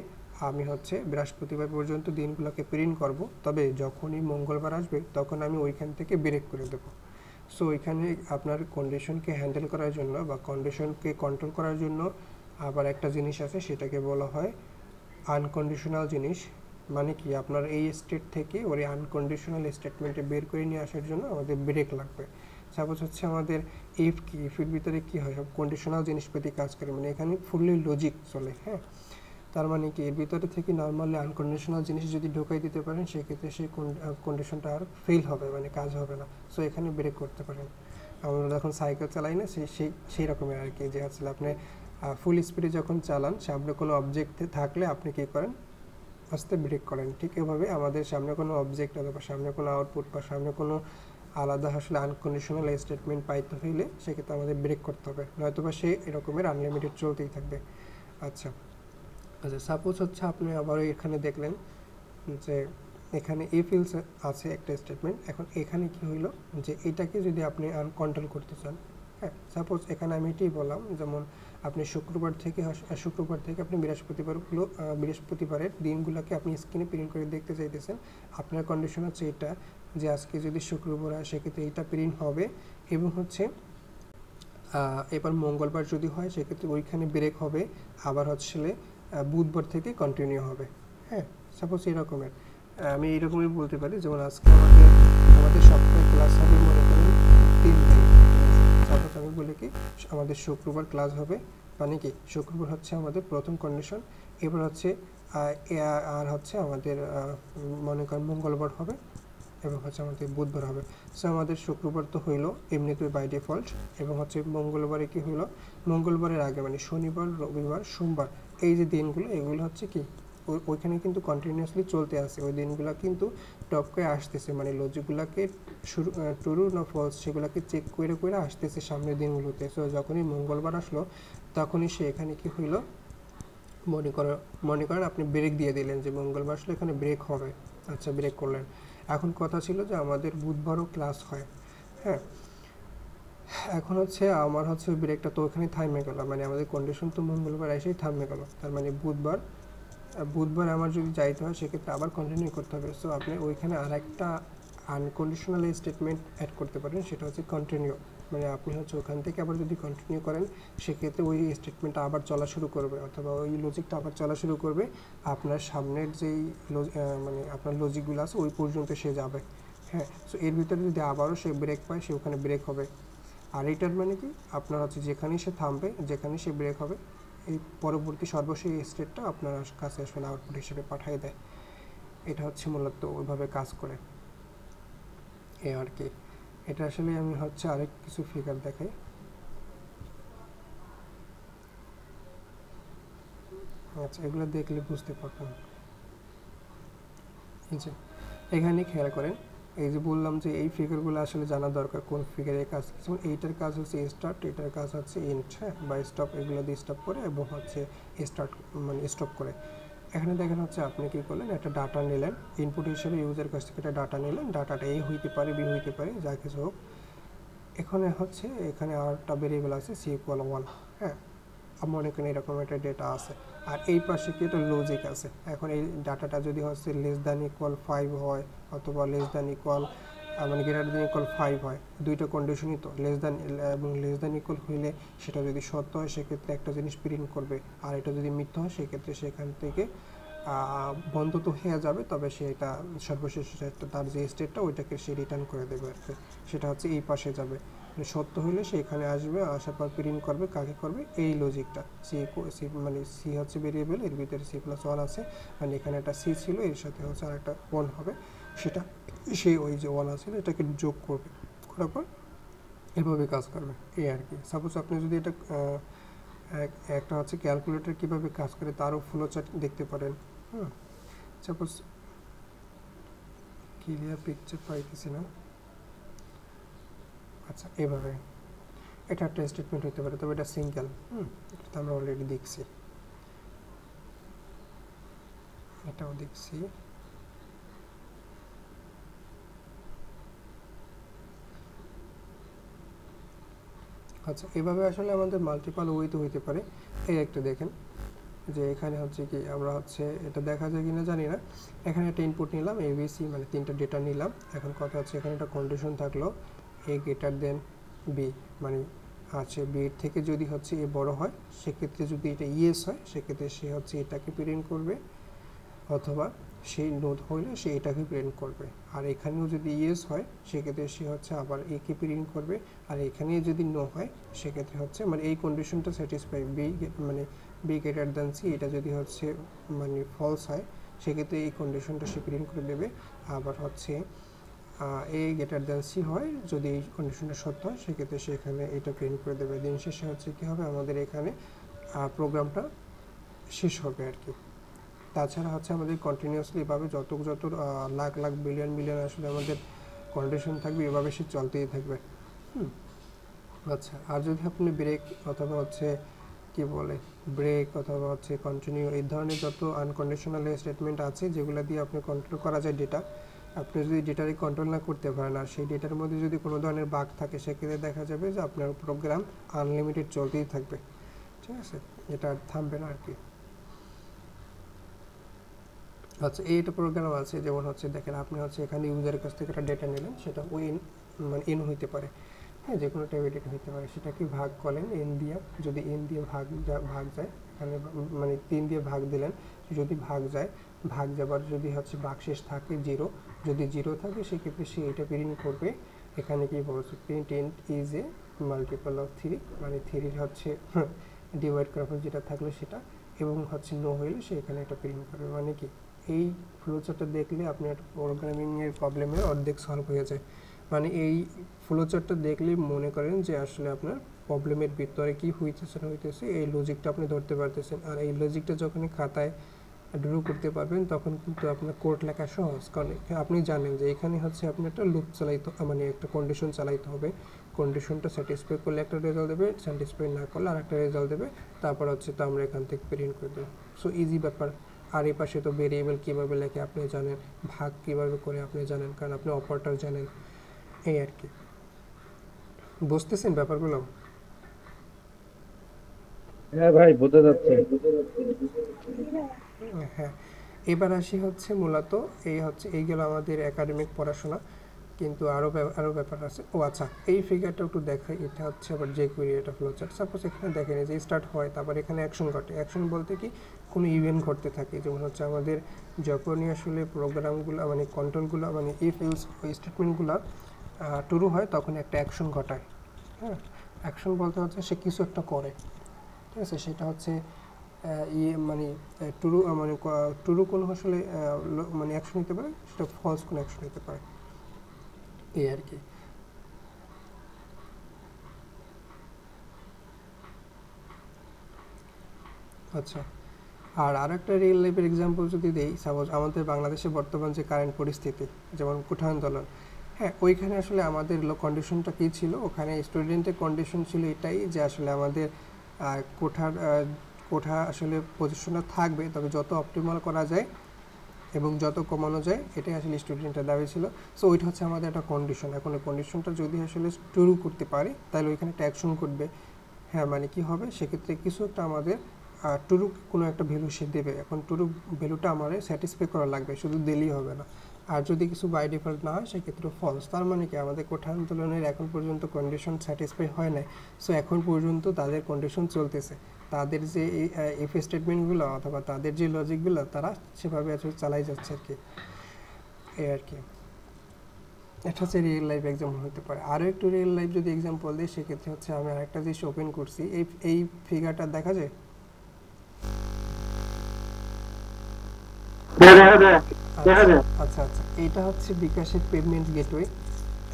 আমি হচ্ছে বৃহস্পতিবার পর্যন্ত দিনগুলোকে প্রিন্ট করব, তবে যখনই মঙ্গলবার আসবে তখন আমি ওইখান থেকে ব্রেক করে দেবো। সো ওইখানে আপনার কন্ডিশনকে হ্যান্ডেল করার জন্য বা কন্ডিশনকে কন্ট্রোল করার জন্য আবার একটা জিনিস আছে, সেটাকে বলা হয় আনকন্ডিশনাল জিনিস। মানে কি আপনার এই স্টেট থেকে ওর আনকন্ডিশনাল স্টেটমেন্টে বের করে নিয়ে আসার জন্য আমাদের ব্রেক লাগবে। সাপোজ হচ্ছে আমাদের ইফ কি, ইফের ভিতরে কী হয়, সব কন্ডিশনাল জিনিসপাতি কাজ করে, মানে এখানে ফুললি লজিক চলে। হ্যাঁ, তার মানে কি এর ভিতরে থেকে নর্মালি আনকন্ডিশনাল জিনিস যদি ঢোকাই দিতে পারেন সেক্ষেত্রে সেই কন্ডিশনটা আর ফেল হবে, মানে কাজ হবে না। সো এখানে ব্রেক করতে পারেন। আমরা যখন সাইকেল চালাই না সেই রকমের আর কি, যে আসলে আপনি ফুল স্পিডে যখন চালান সামনে কোনো অবজেক্ট থাকলে আপনি কী করেন, আস্তে ব্রেক করেন। ঠিক এভাবে আমাদের সামনে কোনো অবজেক্ট অথবা সামনে কোনো আউটপুট বা সামনে কোনো আলাদা আসলে আনকন্ডিশনাল স্টেটমেন্ট পাইতে হইলে সেক্ষেত্রে আমাদের ব্রেক করতে হবে, নয়তোবা সে এরকমের আনলিমিটেড চলতেই থাকবে। আচ্ছা আচ্ছা, সাপোজ হচ্ছে আপনি আবার এখানে দেখলেন যে এখানে ইফ ইলস আছে একটা স্টেটমেন্ট, এখন এখানে কি হইলো যে এটাকে যদি আপনি আনকন্ট্রোল করতে চান, হ্যাঁ সাপোজ এখানে আমি এটাই বললাম, যেমন আপনি শুক্রবার থেকে আপনি বৃহস্পতিবারের দিনগুলোকে আপনি স্ক্রিনে প্রিন্ট করে দেখতে চাইতেছেন। আপনার কন্ডিশন হচ্ছে এটা যে আজকে যদি শুক্রবার হয় সেক্ষেত্রে এইটা প্রিন্ট হবে, এবং হচ্ছে এবার মঙ্গলবার যদি হয় সেক্ষেত্রে ওইখানে ব্রেক হবে, আবার হচ্ছে বুধবার থেকে কন্টিনিউ হবে। হ্যাঁ, সাপোজ এরকমের আমি এইরকমই বলতে পারি, যেমন আজকে আমাদের সপ্তাহে ক্লাস হবে মনে করেন 3 দিন। সাপোজ আমি বলি কি আমাদের শুক্রবার ক্লাস হবে, মানে কি শুক্রবার হচ্ছে আমাদের প্রথম কন্ডিশন, এবার হচ্ছে আর হচ্ছে আমাদের মনে করেন মঙ্গলবার হবে এবং হচ্ছে আমাদের বুধবার হবে। সো আমাদের শুক্রবার তো হইলো এমনিতে বাই ডিফল্ট, এবং হচ্ছে মঙ্গলবারে কি হইলো, মঙ্গলবারের আগে মানে শনিবার রবিবার সোমবার এই যে দিনগুলো এগুলো হচ্ছে কি ওইখানে কিন্তু কন্টিনিউয়াসলি চলতে আসে, ওই দিনগুলো কিন্তু টপ করে আসতেছে, মানে লজিকগুলোকে শুরু ট্রু না ফলস সেগুলোকে চেক করে করে আসতেছে সামনের দিনগুলোতে। সো যখনই মঙ্গলবার আসলো তখনই সে এখানে কি হইলো, মনে করেন আপনি ব্রেক দিয়ে দিলেন যে মঙ্গলবার আসলে এখানে ব্রেক হবে, আচ্ছা ব্রেক করলেন। এখন কথা ছিল যে আমাদের বুধবারও ক্লাস হয়। হ্যাঁ, এখন হচ্ছে আমার হচ্ছে ব্রেকটা তো ওখানে থামে গেল, মানে আমাদের কন্ডিশন তো মঙ্গলবার এসেই থামে গেল, তার মানে বুধবার আমার যদি যাইতে হয় সেক্ষেত্রে আবার কন্টিনিউ করতে হবে। সো আপনি ওইখানে আর একটা আনকন্ডিশনাল স্টেটমেন্ট অ্যাড করতে পারেন, সেটা হচ্ছে কন্টিনিউ, মানে আপনি হচ্ছে ওখান থেকে আবার যদি কন্টিনিউ করেন সেক্ষেত্রে ওই স্টেটমেন্টটা আবার চলা শুরু করবে, অথবা ওই লজিকটা আবার চলা শুরু করবে আপনার সামনের যেই মানে আপনার লজিকগুলো আছে ওই পর্যন্ত সে যাবে। হ্যাঁ, সো এর ভিতরে যদি আবারও সে ব্রেক পায় সে ওখানে ব্রেক হবে। আর এটার মানে কি আপনার হচ্ছে যেখানেই সে থামবে, যেখানেই সে ব্রেক হবে, এই পরবর্তী সর্বশেষ স্টেটটা আপনার কাছে আসলে আউটপুট হিসেবে পাঠিয়ে দেয়। এটা হচ্ছে মূলত ওইভাবে কাজ করে এ আর কি। এটা আসলে আমি হচ্ছে আরেক কিছু ফিগার দেখাই। আচ্ছা, এগুলো দেখলে বুঝতে পারবেন। এই যে এখানে খেয়াল করেন, এই যে বললাম যে এই ফিগারগুলো আসলে জানা দরকার কোন ফিগারের কাজ, যেমন এইটার কাজ হচ্ছে স্টার্ট, এটার কাজ হচ্ছে এন্ড, হ্যাঁ, বা স্টপ, এগুলো দিয়ে স্টপ করে এবং হচ্ছে স্টার্ট মানে স্টপ করে। এখানে দেখেন হচ্ছে আপনি কী করলেন, একটা ডাটা নিলেন ইনপুট হিসেবে, ইউজার কাছ থেকে একটা ডাটা নিলেন, ডাটাটা এ হইতে পারে বি হইতে পারে যা কিছু হোক। এখানে হচ্ছে এখানে আরটা ভেরিয়েবল আছে c=1, হ্যাঁ, মনে করেন এরকম একটা ডেটা আছে, আর এই পাশে কি একটা লজিক আছে। এখন এই ডাটাটা যদি হচ্ছে লেস দ্যান ইকুয়াল 5 হয় অথবা লেস দ্যান ইকুয়াল মানে গ্রেটার দ্যান ইকুয়াল 5 হয়, দুইটা কন্ডিশনই তো লেস দ্যান এবং লেস দ্যান ইকুয়াল হইলে সেটা যদি সত্য হয় সেক্ষেত্রে একটা জিনিস প্রিন্ট করবে, আর এটা যদি মিথ্যা হয় সেক্ষেত্রে সেখান থেকে বন্ধ তো হয়ে যাবে, তবে সেটা সর্বশেষ তার যে স্টেটটা ওইটাকে সে রিটার্ন করে দেবে আর কি, সেটা হচ্ছে এই পাশে যাবে। মানে সত্য হলে সে এখানে আসবে, আসার পর প্রিন্ট করবে, কাকে করবে, এই লজিকটা সি মানে সি হচ্ছে ভেরিয়েবল, এর ভিতরে c+1 আছে, মানে এখানে একটা সি ছিল এর সাথে হচ্ছে আর একটা 1 হবে, সেটা সেই ওই যে 1 আছে এটাকে যোগ করবে, করার পর এভাবে কাজ করবে এই আর কি। সাপোজ আপনি যদি এটা একটা হচ্ছে ক্যালকুলেটর কীভাবে কাজ করে তারও ফ্লো চার্ট দেখতে পারেন। সাপোজ ক্লিয়ার পিকচার পাইতেছি না, আচ্ছা এভাবে এটা একটা স্টেটমেন্ট হতে পারে, তবে এটা সিঙ্গেল, এটা তো আমরা অলরেডি দেখছি, এটাও দেখছি। আচ্ছা, এভাবে আসলে আমাদের মাল্টিপল ওয়েতে হইতে পারে। এই একটা দেখেন যে এখানে হচ্ছে কি আমরা হচ্ছে এটা দেখা যায় কিনা জানি না, এখানে একটা ইনপুট নিলাম এবিসি, মানে তিনটা ডেটা নিলাম। এখন কথা হচ্ছে এখানে একটা কন্ডিশন থাকলো এ গ্রেটার দেন বি, মানে আছে বি এর থেকে যদি হচ্ছে এ বড় হয় সেক্ষেত্রে যদি এটা ইয়েস হয় সেক্ষেত্রে সে হচ্ছে এটাকে প্রিন্ট করবে, অথবা সেই নোট হইলে সে এটাকে প্রিন্ট করবে। আর এখানেও যদি ইয়েস হয় সেক্ষেত্রে সে হচ্ছে আবার একে প্রিন্ট করবে, আর এখানে যদি নো হয় সেক্ষেত্রে হচ্ছে মানে এই কন্ডিশনটা স্যাটিসফাই বি মানে বি গ্রেটার দ্যান সি, এটা যদি হচ্ছে মানে ফলস হয় সেক্ষেত্রে এই কন্ডিশনটা সে প্রিন্ট করে দেবে। আবার হচ্ছে এ গ্রেটার দ্যান সি হয়, যদি এই কন্ডিশনটা সত্য হয় সেক্ষেত্রে সে এখানে এটা প্রিন্ট করে দেবে। দিন শেষে হচ্ছে কী হবে, আমাদের এখানে প্রোগ্রামটা শেষ হবে আর কি। তাছাড়া হচ্ছে আমাদের কন্টিনিউয়াসলি এভাবে যত লাখ লাখ বিলিয়ন বিলিয়ন আসলে আমাদের কন্ডিশন থাকবে, এভাবে সে চলতেই থাকবে। আচ্ছা, আর যদি আপনি ব্রেক অথবা হচ্ছে কি বলে ব্রেক অথবা হচ্ছে কন্টিনিউ এই ধরনের যত আনকন্ডিশনাল স্টেটমেন্ট আছে যেগুলো দিয়ে আপনি কন্ট্রোল করা যায় ডেটা, আপনি যদি ডেটাকে কন্ট্রোল না করতে পারেন আর সেই ডেটার মধ্যে যদি কোনো ধরনের বাগ থাকে সেক্ষেত্রে দেখা যাবে যে আপনার প্রোগ্রাম আনলিমিটেড চলতেই থাকবে, ঠিক আছে, এটা আর থামবে না আর কি। আচ্ছা, এইটা প্রোগ্রাম আছে, যেমন হচ্ছে দেখেন আপনি হচ্ছে এখানে ইউজারের কাছ থেকে একটা ডেটা নিলেন, সেটা ওইন মানে এন হইতে পারে, হ্যাঁ, যে কোনো টাইপের ডেটা হইতে পারে, সেটাকে ভাগ করলেন এন দিয়ে, যদি এন দিয়ে ভাগ যায় এখানে মানে 3 দিয়ে ভাগ দিলেন, যদি ভাগ যায়, ভাগ যাবার যদি হচ্ছে ভাগশেষ থাকে 0, যদি 0 থাকে সেক্ষেত্রে সে এটা প্রিন্ট করবে। এখানে কি বলছে, print is a multiple of 3, মানে 3 হচ্ছে ডিভাইড করার পর যেটা থাকলো সেটা, এবং হচ্ছে নো হইলে সে এখানে এটা প্রিন্ট করবে। মানে কি এই ফ্লোচার্টটা দেখলে আপনি একটা প্রোগ্রামিংয়ের প্রবলেমের অর্ধেক সলভ হয়ে যায়। মানে এই ফ্লোচার্টটা দেখলে মনে করেন যে আসলে আপনার প্রবলেমের ভিতরে কি হইতেছে না হইতেছে এই লজিকটা আপনি ধরতে পারতেছেন। আর এই লজিকটা যখন খাতায় ড্র করতে পারবেন তখন কিন্তু আপনার কোড লেখা সহজ, কারণ আপনি জানেন যে এখানে হচ্ছে আপনি একটা লুপ চালাইতে, মানে একটা কন্ডিশন চালাইতে হবে, কন্ডিশনটা স্যাটিসফাই করলে একটা রেজাল্ট দেবে, স্যাটিসফাই না করলে আর একটা রেজাল্ট দেবে, তারপর হচ্ছে তো আমরা এখান থেকে প্রিন্ট করে দেবো। সো ইজি ব্যাপার। আর এই পাশে তো ভেরিয়েবল কীভাবে লেখে আপনি জানেন, ভাগ কীভাবে করে আপনি জানেন, কারণ আপনি অপারেটর জানেন, এই আর কি। বুঝতেছেন ব্যাপারগুলো? হ্যাঁ ভাই বোঝা যাচ্ছে। হ্যাঁ, এবার আসি হচ্ছে মূলত এই হচ্ছে এই গেল আমাদের একাডেমিক পড়াশোনা, কিন্তু আরও ব্যাপার আছে। ও আচ্ছা, এই ফিগারটা একটু দেখাই, এটা হচ্ছে আবার যে কুইরি এটা ফ্লোচার্ট। সাপোজ এখানে দেখেন যে স্টার্ট হয়, তারপর এখানে অ্যাকশন ঘটে। অ্যাকশন বলতে কি কোনো ইভেন্ট ঘটতে থাকে, যেমন হচ্ছে আমাদের যখনই আসলে প্রোগ্রামগুলো মানে কন্ট্রোলগুলো মানে ইফ ইউজ স্টেটমেন্টগুলো ট্রু হয় তখন একটা অ্যাকশন ঘটায়। হ্যাঁ, অ্যাকশন বলতে হচ্ছে সে কিছু একটা করে, ঠিক আছে, সেটা হচ্ছে মানে ট্রু মানে ট্রু কোনো আসলে মানে অ্যাকশন নিতে পারে, সেটা ফলস কোনো অ্যাকশন নিতে পারে, এই আর কি। আচ্ছা, আর আরেকটা রিয়েল লাইফের এক্সাম্পল যদি দেই, সাপোজ আমাদের বাংলাদেশে বর্তমান যে কারেন্ট পরিস্থিতি, যেমন কোঠা আন্দোলন, হ্যাঁ ওইখানে আসলে আমাদের কন্ডিশনটা কী ছিল, ওখানে স্টুডেন্টের কন্ডিশন ছিল এটাই যে আসলে আমাদের কোঠা আসলে পজিশনে থাকবে, তবে যত অপটিমাল করা যায় এবং যত কমানো যায় এটাই আসলে স্টুডেন্টের দাবি ছিল। সো ওইটা হচ্ছে আমাদের একটা কন্ডিশন। এখন ওই কন্ডিশনটা যদি আসলে ট্রু করতে পারি তাহলে ওইখানে একটা অ্যাকশন করবে। হ্যাঁ, মানে কি হবে সেক্ষেত্রে কিছু একটা আমাদের ট্রু কোনো একটা ভ্যালু সে দেবে। এখন ট্রু ভ্যালুটা আমাদের স্যাটিসফাই করা লাগবে, শুধু দিলেই হবে না। আর যদি কিছু বাই ডিফল্ট না হয় সেক্ষেত্রে ফলস। তার মানে কি আমাদের কোঠা আন্দোলনের এখন পর্যন্ত কন্ডিশন স্যাটিসফাই হয় নাই। সো এখন পর্যন্ত তাদের কন্ডিশন চলতেছে, তাদের যে ইফ স্টেটমেন্টগুলো অথবা তাদের যে লজিকগুলো তারা সেভাবে আসলে চালাই যাচ্ছে আর কি, এই আর কি। এটা হচ্ছে রিয়েল লাইফ এক্সাম্পল হতে পারে। আরও একটু রিয়েল লাইফ যদি এক্সাম্পল দিই সেক্ষেত্রে হচ্ছে আমি আরেকটা জিনিস ওপেন করছি, এই ফিগারটা দেখা যায়। আচ্ছা আচ্ছা, এটা হচ্ছে বিকাশের পেমেন্ট গেটওয়ে।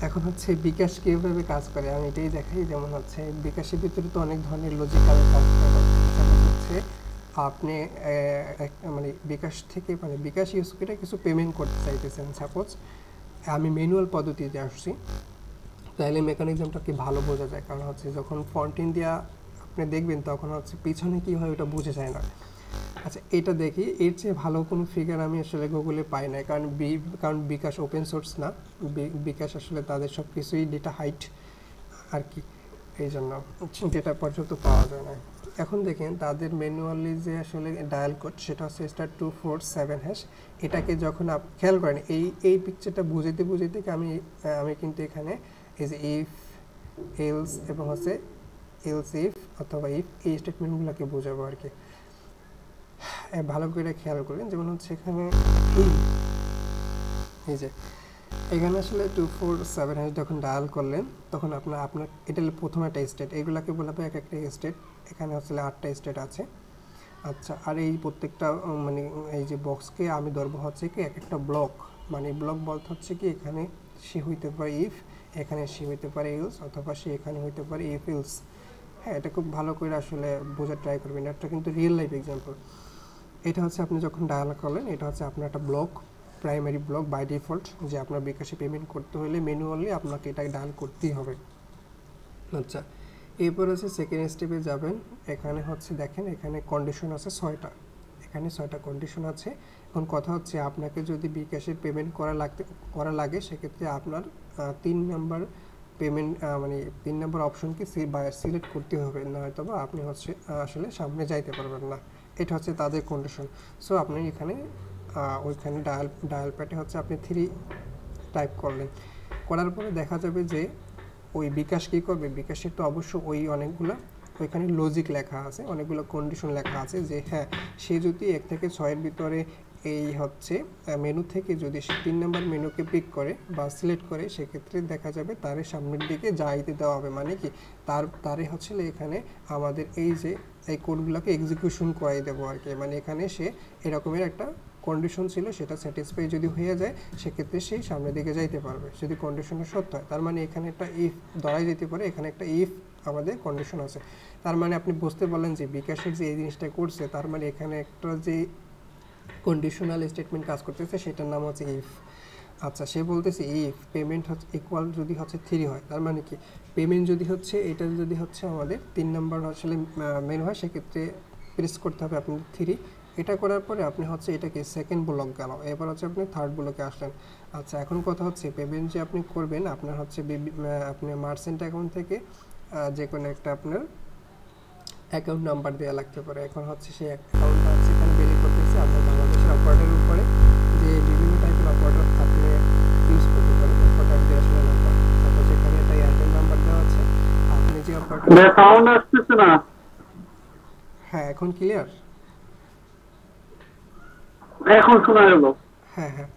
এখন হচ্ছে বিকাশ কীভাবে কাজ করে আমি এটাই দেখাই। যেমন হচ্ছে বিকাশের ভিতরে তো অনেক ধরনের লজিক্যাল কাজ করে, যেমন হচ্ছে আপনি মানে বিকাশ থেকে মানে বিকাশ ইউজ করে কিছু পেমেন্ট করতে চাইতেছেন। সাপোজ আমি ম্যানুয়াল পদ্ধতিতে আসছি, তাহলে মেকানিজমটা কি ভালো বোঝা যায়, কারণ হচ্ছে যখন ফন্টিন দিয়া আপনি দেখবেন তখন হচ্ছে পিছনে কী হয় ওটা বোঝা যায় না। আচ্ছা, এটা দেখি, এর চেয়ে ভালো কোনো ফিগার আমি আসলে গুগলে পাই না, কারণ বিকাশ ওপেন সোর্স না, বিকাশ আসলে তাদের সব কিছুই ডেটা হাইট আর কি, এই জন্য ডেটা পর্যন্ত পাওয়া যায় না। এখন দেখেন তাদের ম্যানুয়ালি যে আসলে ডায়াল কোড সেটা হচ্ছে *247#। এটাকে যখন খেয়াল করেন এই পিকচারটা বুঝাইতে আমি কিন্তু এখানে এই যে ইফ, এলস এবং হচ্ছে এলস ইফ অথবা ইফ এই স্টেটমেন্টগুলোকে বোঝাবো আর কি। ভালো করে খেয়াল করেন, যেমন হচ্ছে এখানে এই যে এখানে আসলে 247# যখন ডায়াল করলেন তখন আপনার এটা প্রথম একটা স্টেট, এইগুলোকে বলা হয় এক একটা স্টেট। এখানে আসলে 8টা স্টেট আছে। আচ্ছা, আর এই প্রত্যেকটা মানে এই যে বক্সকে আমি ধরবো হচ্ছে কি এক একটা ব্লক, মানে ব্লক বলতে হচ্ছে কি এখানে সে হইতে পারে ইফ, এখানে সে হইতে পারে এলস, অথবা সে এখানে হইতে পারে ইফ এলস। হ্যাঁ, এটা খুব ভালো করে আসলে বোঝার ট্রাই করবেন, এটা কিন্তু রিয়েল লাইফ এক্সাম্পল। এটা হচ্ছে আপনি যখন ডায়াল করলেন এটা হচ্ছে আপনার একটা block, primary block by default, যে আপনার বিকাশে পেমেন্ট করতে হলে ম্যানুয়ালি আপনাকে এটা ডায়াল করতেই হবে। আচ্ছা, এরপর হচ্ছে সেকেন্ড স্টেপে যাবেন। এখানে হচ্ছে দেখেন এখানে কন্ডিশন আছে 6টা, এখানে 6টা কন্ডিশন আছে। এখন কথা হচ্ছে আপনাকে যদি বিকাশে পেমেন্ট করা লাগে সেক্ষেত্রে আপনার 3 নাম্বার পেমেন্ট মানে 3 নাম্বার অপশনকে সিলেক্ট করতে হবে, নয়তো বা আপনি হচ্ছে আসলে সামনে যাইতে পারবেন না। এটা হচ্ছে তাদের কন্ডিশন। সো আপনি এখানে ওইখানে ডায়াল প্যাডে হচ্ছে আপনি 3 টাইপ করলেন, করার পরে দেখা যাবে যে ওই বিকাশ কী করবে, বিকাশের তো অবশ্য ওই অনেকগুলো ওইখানে লজিক লেখা আছে, অনেকগুলো কন্ডিশন লেখা আছে যে হ্যাঁ সে যদি 1 থেকে 6-এর ভিতরে এই হচ্ছে মেনু থেকে যদি সে 3 নম্বর মেনুকে পিক করে বা সিলেক্ট করে, সেক্ষেত্রে দেখা যাবে তার সামনের দিকে যাইতে দেওয়া হবে। মানে কি তারে হচ্ছে এখানে আমাদের এই যে এই কোডগুলোকে এক্সিকিউশন করাই দেবো আর কি। মানে এখানে সে এরকমের একটা কন্ডিশন ছিল, সেটা স্যাটিসফাই যদি হয়ে যায় সেক্ষেত্রে সেই সামনের দিকে যাইতে পারবে, যদি কন্ডিশনটা সত্য হয়। তার মানে এখানে একটা ইফ ধরাই যেতে পারে, এখানে একটা ইফ আমাদের কন্ডিশন আছে। তার মানে আপনি বুঝতে পারলেন যে বিকাশের যে এই জিনিসটা করছে, তার মানে এখানে একটা যে কন্ডিশনাল স্টেটমেন্ট কাজ করতেছে সেটার নাম হচ্ছে ইফ। আচ্ছা, সে বলতেছে ইফ পেমেন্ট হচ্ছে ইকুয়াল যদি হচ্ছে 3 হয়, তার মানে কি পেমেন্ট যদি হচ্ছে এটা যদি হচ্ছে আমাদের 3 নাম্বার আসলে মেনু হয়, সেক্ষেত্রে প্রেস করতে হবে আপনি 3। এটা করার পরে আপনি হচ্ছে এটাকে সেকেন্ড ব্লক গেল, এবার হচ্ছে আপনি থার্ড ব্লকে আসলেন। আচ্ছা, এখন কথা হচ্ছে পেমেন্ট যে আপনি করবেন আপনার হচ্ছে আপনি মার্চেন্ট অ্যাকাউন্ট থেকে যে কোনো একটা আপনার অ্যাকাউন্ট নাম্বার দেওয়া লাগতে পারে। এখন হচ্ছে সেই অ্যাকাউন্টটা হচ্ছে এখানে বের করতেছে আপনার বাংলাদেশের অপারেটরের উপরে, যে বিভিন্ন টাইপের অপারেটর আপনি ইউজ করতে পারেন। অপারেটর দিয়ে আসলে নাম্বার, সাপোজ এখানে একটা এয়ারটেল নাম্বার দেওয়া আছে, আপনি যে অপারেটর। সাউন্ড আসতেছে না। হ্যাঁ, এখন ক্লিয়ার? এখন শোনা গেল। হ্যাঁ হ্যাঁ,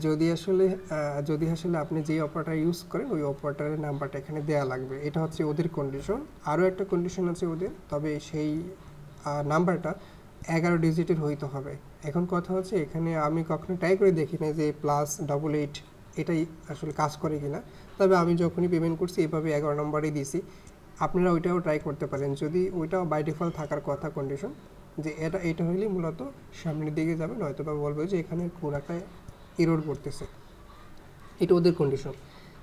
যদি আসলে আপনি যে অপারেটর ইউজ করেন ওই অপারেটরের নাম্বারটা এখানে দেওয়া লাগবে। এটা হচ্ছে ওদের কন্ডিশন। আরও একটা কন্ডিশন আছে ওদের, তবে সেই নাম্বারটা 11 ডিজিটের হইতে হবে। এখন কথা হচ্ছে এখানে আমি কখনো ট্রাই করে দেখি না যে +88 এটাই আসলে কাজ করে কিনা, তবে আমি যখনই পেমেন্ট করছি এভাবে 11 নম্বরই দিয়েছি। আপনারা ওইটাও ট্রাই করতে পারেন, যদি ওইটাও বাই ডিফল্ট থাকার কথা কন্ডিশন, যে এটা হইলেই মূলত সামনের দিকে যাবে, নয়তো বা বলবে যে এখানে কোন একটা এরর করতেছে। এটা ওদের কন্ডিশন।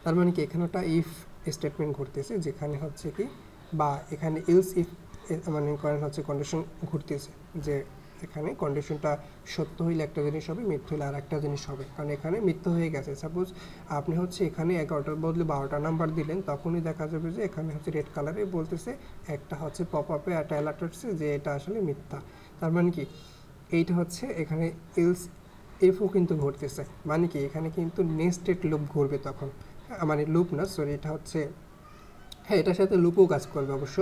তার মানে কি এখানে একটা ইফ স্টেটমেন্ট ঘটতেছে, যেখানে হচ্ছে কি বা এখানে এলস ইফ মানে করেন হচ্ছে কন্ডিশন ঘটতেছে, যে এখানে কন্ডিশনটা সত্য হইলে একটা জিনিস হবে, মিথ্যা হইলে আর একটা জিনিস হবে। কারণ এখানে মিথ্যা হয়ে গেছে। সাপোজ আপনি হচ্ছে এখানে 11টার বদলে 12টা নাম্বার দিলেন, তখনই দেখা যাবে যে এখানে হচ্ছে রেড কালারে বলতেছে, একটা হচ্ছে পপ আপে একটা অ্যালার্ট হচ্ছে যে এটা আসলে মিথ্যা। তার মানে কি এইটা হচ্ছে এখানে এলস এফও কিন্তু ঘটতেছে। মানে কি এখানে কিন্তু নেস্টেড লুপ ঘুরবে তখন, মানে লুপ না সরি, এটা হচ্ছে হ্যাঁ এটার সাথে লুপও কাজ করবে অবশ্য।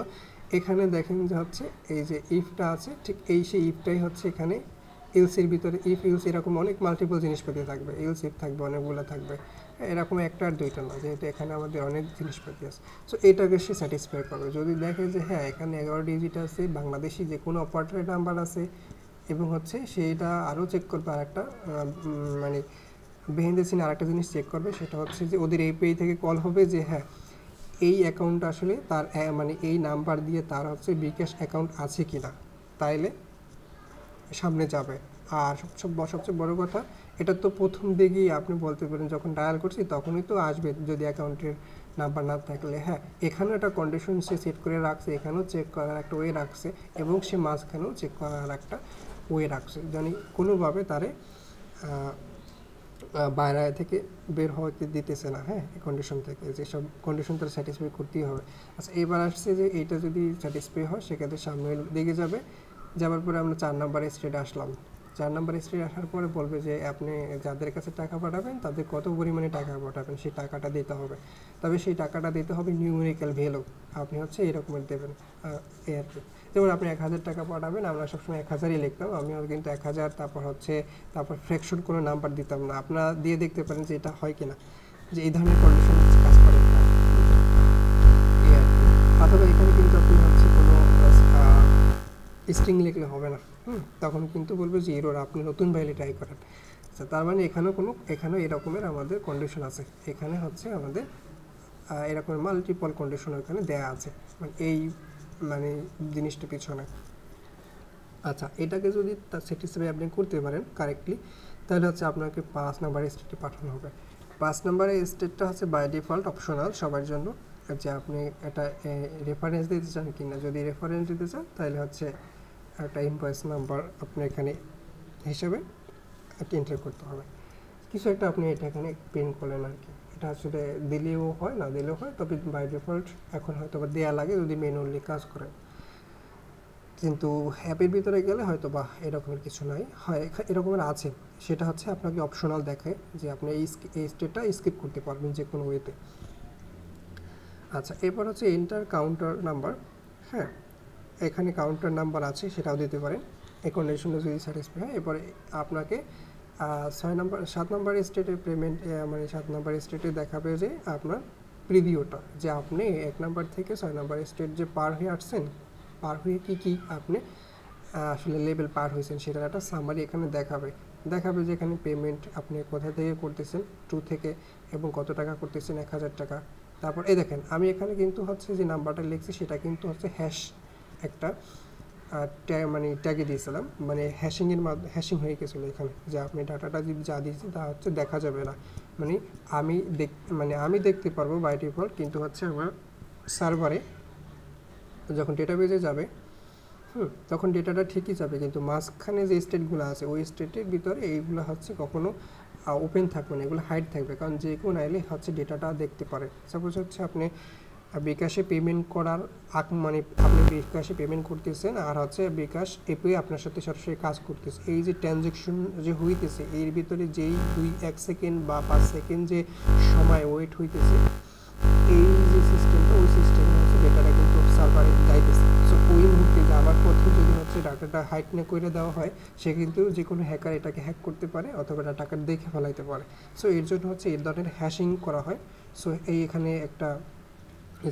এখানে দেখেন যে হচ্ছে এই যে ইফটা আছে, ঠিক এই সেই ইফটাই হচ্ছে এখানে এলসির ভিতরে ইফ ইউজ এরকম অনেক মাল্টিপল জিনিসপাতি থাকবে, এলস ইফ থাকবে অনেকগুলো থাকবে, এরকম একটা আর দুইটা না, যেহেতু এখানে আমাদের অনেক জিনিসপাতি আছে। সো এটাকে সে স্যাটিসফাই করবে যদি দেখে যে হ্যাঁ এখানে 11 ডিজিট আছে, বাংলাদেশি যে কোনো অপারেটরের নাম্বার আছে, এবং হচ্ছে সেইটা আরও চেক করবে আরেকটা মানে বিহাইন্ড দ্য সিন আরেকটা জিনিস চেক করবে, সেটা হচ্ছে যে ওদের এপিআই থেকে কল হবে যে হ্যাঁ এই অ্যাকাউন্ট আসলে তার মানে এই নাম্বার দিয়ে তার হচ্ছে বিকাশ অ্যাকাউন্ট আছে কি না, তাইলে সামনে যাবে। আর সবচেয়ে বড় কথা, এটা তো প্রথম দিকেই আপনি বলতে পারেন যখন ডায়াল করছি তখনই তো আসবে যদি অ্যাকাউন্টের নাম্বার না থাকলে। হ্যাঁ, এখানেও একটা কন্ডিশন সে সেট করে রাখছে, এখানেও চেক করার একটা ওয়ে রাখছে, এবং সে মাঝখানেও চেক করার একটা ওয়ে রাখছে, জানি কোনোভাবে তারে বাইরে থেকে বের হতে দিতেছে না। হ্যাঁ, এই কন্ডিশন থেকে যেসব কন্ডিশন তারা স্যাটিসফাই করতেই হবে। আচ্ছা, এবার আসছে যে এইটা যদি স্যাটিসফাই হয় সেক্ষেত্রে সামনের দিকে যাবে। যাওয়ার পরে আমরা 4 নাম্বার স্টেটে আসলাম। 4 নাম্বার স্টেটে আসার পরে বলবে যে আপনি যাদের কাছে টাকা পাঠাবেন তাদের কত পরিমাণে টাকা পাঠাবেন সেই টাকাটা দিতে হবে। তবে সেই টাকাটা দিতে হবে নিউমেরিক্যাল ভ্যালু, আপনি হচ্ছে এরকমের দেবেন এই আর কি। যেমন আপনি 1000 টাকা পাঠাবেন, আমরা সবসময় 1000ই লিখতাম, আমিও কিন্তু 1000 তারপর ফ্র্যাকশন কোনো নাম্বার দিতাম না। আপনারা দিয়ে দেখতে পারেন যে এটা হয় কিনা, যে এই ধরনের কন্ডিশন কাজ করে কিনা এই আর কি। অথবা এখানে কিন্তু আপনি হচ্ছে কোনো স্ট্রিং লিখলে হবে না, তখন কিন্তু বলবে যে এরর, আপনি নতুন ভ্যালু ট্রাই করেন। আচ্ছা, তার মানে এখানেও এরকমের আমাদের কন্ডিশন আছে, এখানে হচ্ছে আমাদের এরকম মাল্টিপল কন্ডিশন এখানে দেয়া আছে মানে জিনিসটা পিছনে। আচ্ছা, এটাকে যদি তার স্যাটিসফাই আপনি করতে পারেন কারেক্টলি, তাহলে হচ্ছে আপনাকে 5 নাম্বারের স্টেটে পাঠানো হবে। 5 নাম্বারের স্টেটটা হচ্ছে বাই ডিফল্ট অপশনাল সবার জন্য, যে আপনি এটা রেফারেন্স দিতে চান কি না। যদি রেফারেন্স দিতে চান তাহলে হচ্ছে একটা ইনভয়েস নাম্বার আপনি এখানে হিসেবে একটা এন্টার করতে হবে, কিছু একটা আপনি এটা এখানে প্রিন্ট করলেন আর কি। এটা আসলে দিলেও হয় না দিলেও হয়, তবে বাই ডিফল্ট এখন হয়তো বা দেওয়া লাগে যদি মেনুয়ালি কাজ করে, কিন্তু অ্যাপের ভিতরে গেলে হয়তো বা এরকমের কিছু নাই, হয় এরকমের আছে, সেটা হচ্ছে আপনাকে অপশনাল দেখায় যে আপনি এই স্টেটটা স্কিপ করতে পারবেন যে কোনো ওয়েতে। আচ্ছা, এরপর হচ্ছে এন্টার কাউন্টার নাম্বার। হ্যাঁ, এখানে কাউন্টার নাম্বার আছে, সেটাও দিতে পারেন এই কন্ডিশনটা যদি স্যাটিসফাই হয়। এরপরে আপনাকে 7 নম্বর স্টেটের পেমেন্ট, মানে 7 নম্বর স্টেটে দেখাবে যে আপনার প্রিভিউটা, যে আপনি 1 নম্বর থেকে 6 নম্বর স্টেট যে পার হয়ে আসছেন, পার হয়ে কি আপনি আসলে লেভেল পার হয়েছেন সেটার একটা সামারি এখানে দেখাবে যে এখানে পেমেন্ট আপনি কোথা থেকে করতেছেন, 2 থেকে, এবং কত টাকা করতেছেন, 1000 টাকা। তারপর এই দেখেন আমি এখানে কিন্তু হচ্ছে যে নাম্বারটা লিখছি সেটা কিন্তু হচ্ছে হ্যাশ একটা মানে ট্যাগে দিয়েছিলাম, মানে হ্যাশিং হয়ে গেছিলো এখানে, যে আপনি ডাটাটা যদি যা দিয়েছেন তা হচ্ছে দেখা যাবে না, মানে আমি দেখতে পারবো বাই ডিফল্ট, কিন্তু হচ্ছে আমার সার্ভারে যখন ডেটাবেজে যাবে তখন ডেটাটা ঠিকই যাবে, কিন্তু মাঝখানে যে স্টেটগুলো আছে ওই স্টেটের ভিতরে এইগুলো হচ্ছে কখনো ওপেন থাকবে না, এগুলো হাইড থাকবে, কারণ যে কেউ নাইলে হচ্ছে ডেটাটা দেখতে পারে। সাপোজ হচ্ছে আপনি বিকাশে পেমেন্ট করার মানে আপনি বিকাশে পেমেন্ট করতেছেন আর হচ্ছে বিকাশ এপে আপনার সাথে সরাসরি কাজ করতেছে, এই যে ট্রানজ্যাকশন যে হইতেছে এর ভিতরে যেই 1 সেকেন্ড বা 5 সেকেন্ড যে সময় ওয়েট হইতেছে, এই যে সিস্টেমটা, ওই সিস্টেমে হচ্ছে ডেটাটা কিন্তু সার্ভারে যাইতেছে। সো ওই মুহূর্তে যাওয়ার পথে যদি হচ্ছে ডাটাটা হাইড না করে দেওয়া হয়, সে কিন্তু যে কোনো হ্যাকার এটাকে হ্যাক করতে পারে অথবা ডাটাকে দেখে ফেলাইতে পারে। সো এর জন্য হচ্ছে এই ধরনের হ্যাশিং করা হয়। সো এখানে একটা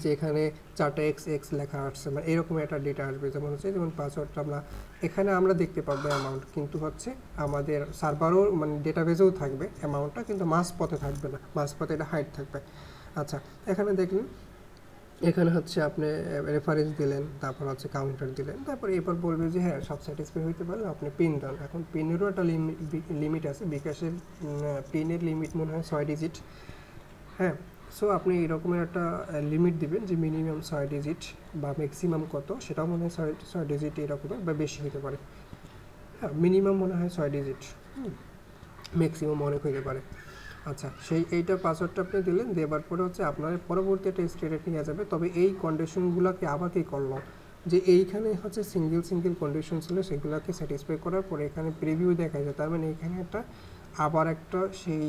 যে এখানে 4টা XX লেখা আসছে, মানে এরকম একটা ডেটা আসবে, যেমন পাসওয়ার্ডটা এখানে আমরা দেখতে পাবো অ্যামাউন্ট, কিন্তু হচ্ছে আমাদের সার্ভারও মানে ডেটাবেজেও থাকবে অ্যামাউন্টটা, কিন্তু মাঝপথে থাকবে না, মাঝপথে এটা হাইড থাকবে। আচ্ছা, এখানে দেখলেন, এখানে হচ্ছে আপনি রেফারেন্স দিলেন, তারপর হচ্ছে কাউন্টার দিলেন, তারপর এরপর বলবে যে হ্যাঁ সব স্যাটিসফাই হইতে পারলে আপনি পিন দেন। এখন পিনেরও একটা লিমিট আছে, বিকাশের পিনের লিমিট মনে হয় 6 ডিজিট। হ্যাঁ, সো আপনি এরকমের একটা লিমিট দিবেন যে মিনিমাম 6 ডিজিট বা ম্যাক্সিমাম কত সেটাও মনে হয় 6 ডিজিট এরকমের বা বেশি হতে পারে। হ্যাঁ, মিনিমাম মনে হয় 6 ডিজিট, ম্যাক্সিমাম অনেক হতে পারে। আচ্ছা, এইটা পাসওয়ার্ডটা আপনি দিলেন, দেওয়ার পরে হচ্ছে আপনার পরবর্তী একটা স্টেটে নিয়ে যাবে। তবে এই কন্ডিশনগুলোকে আবার কী করলো, যে এইখানে হচ্ছে সিঙ্গেল কন্ডিশন ছিল, সেগুলোকে স্যাটিসফাই করার পরে এখানে প্রিভিউ দেখা যায়, তার মানে এখানে আবার একটা সেই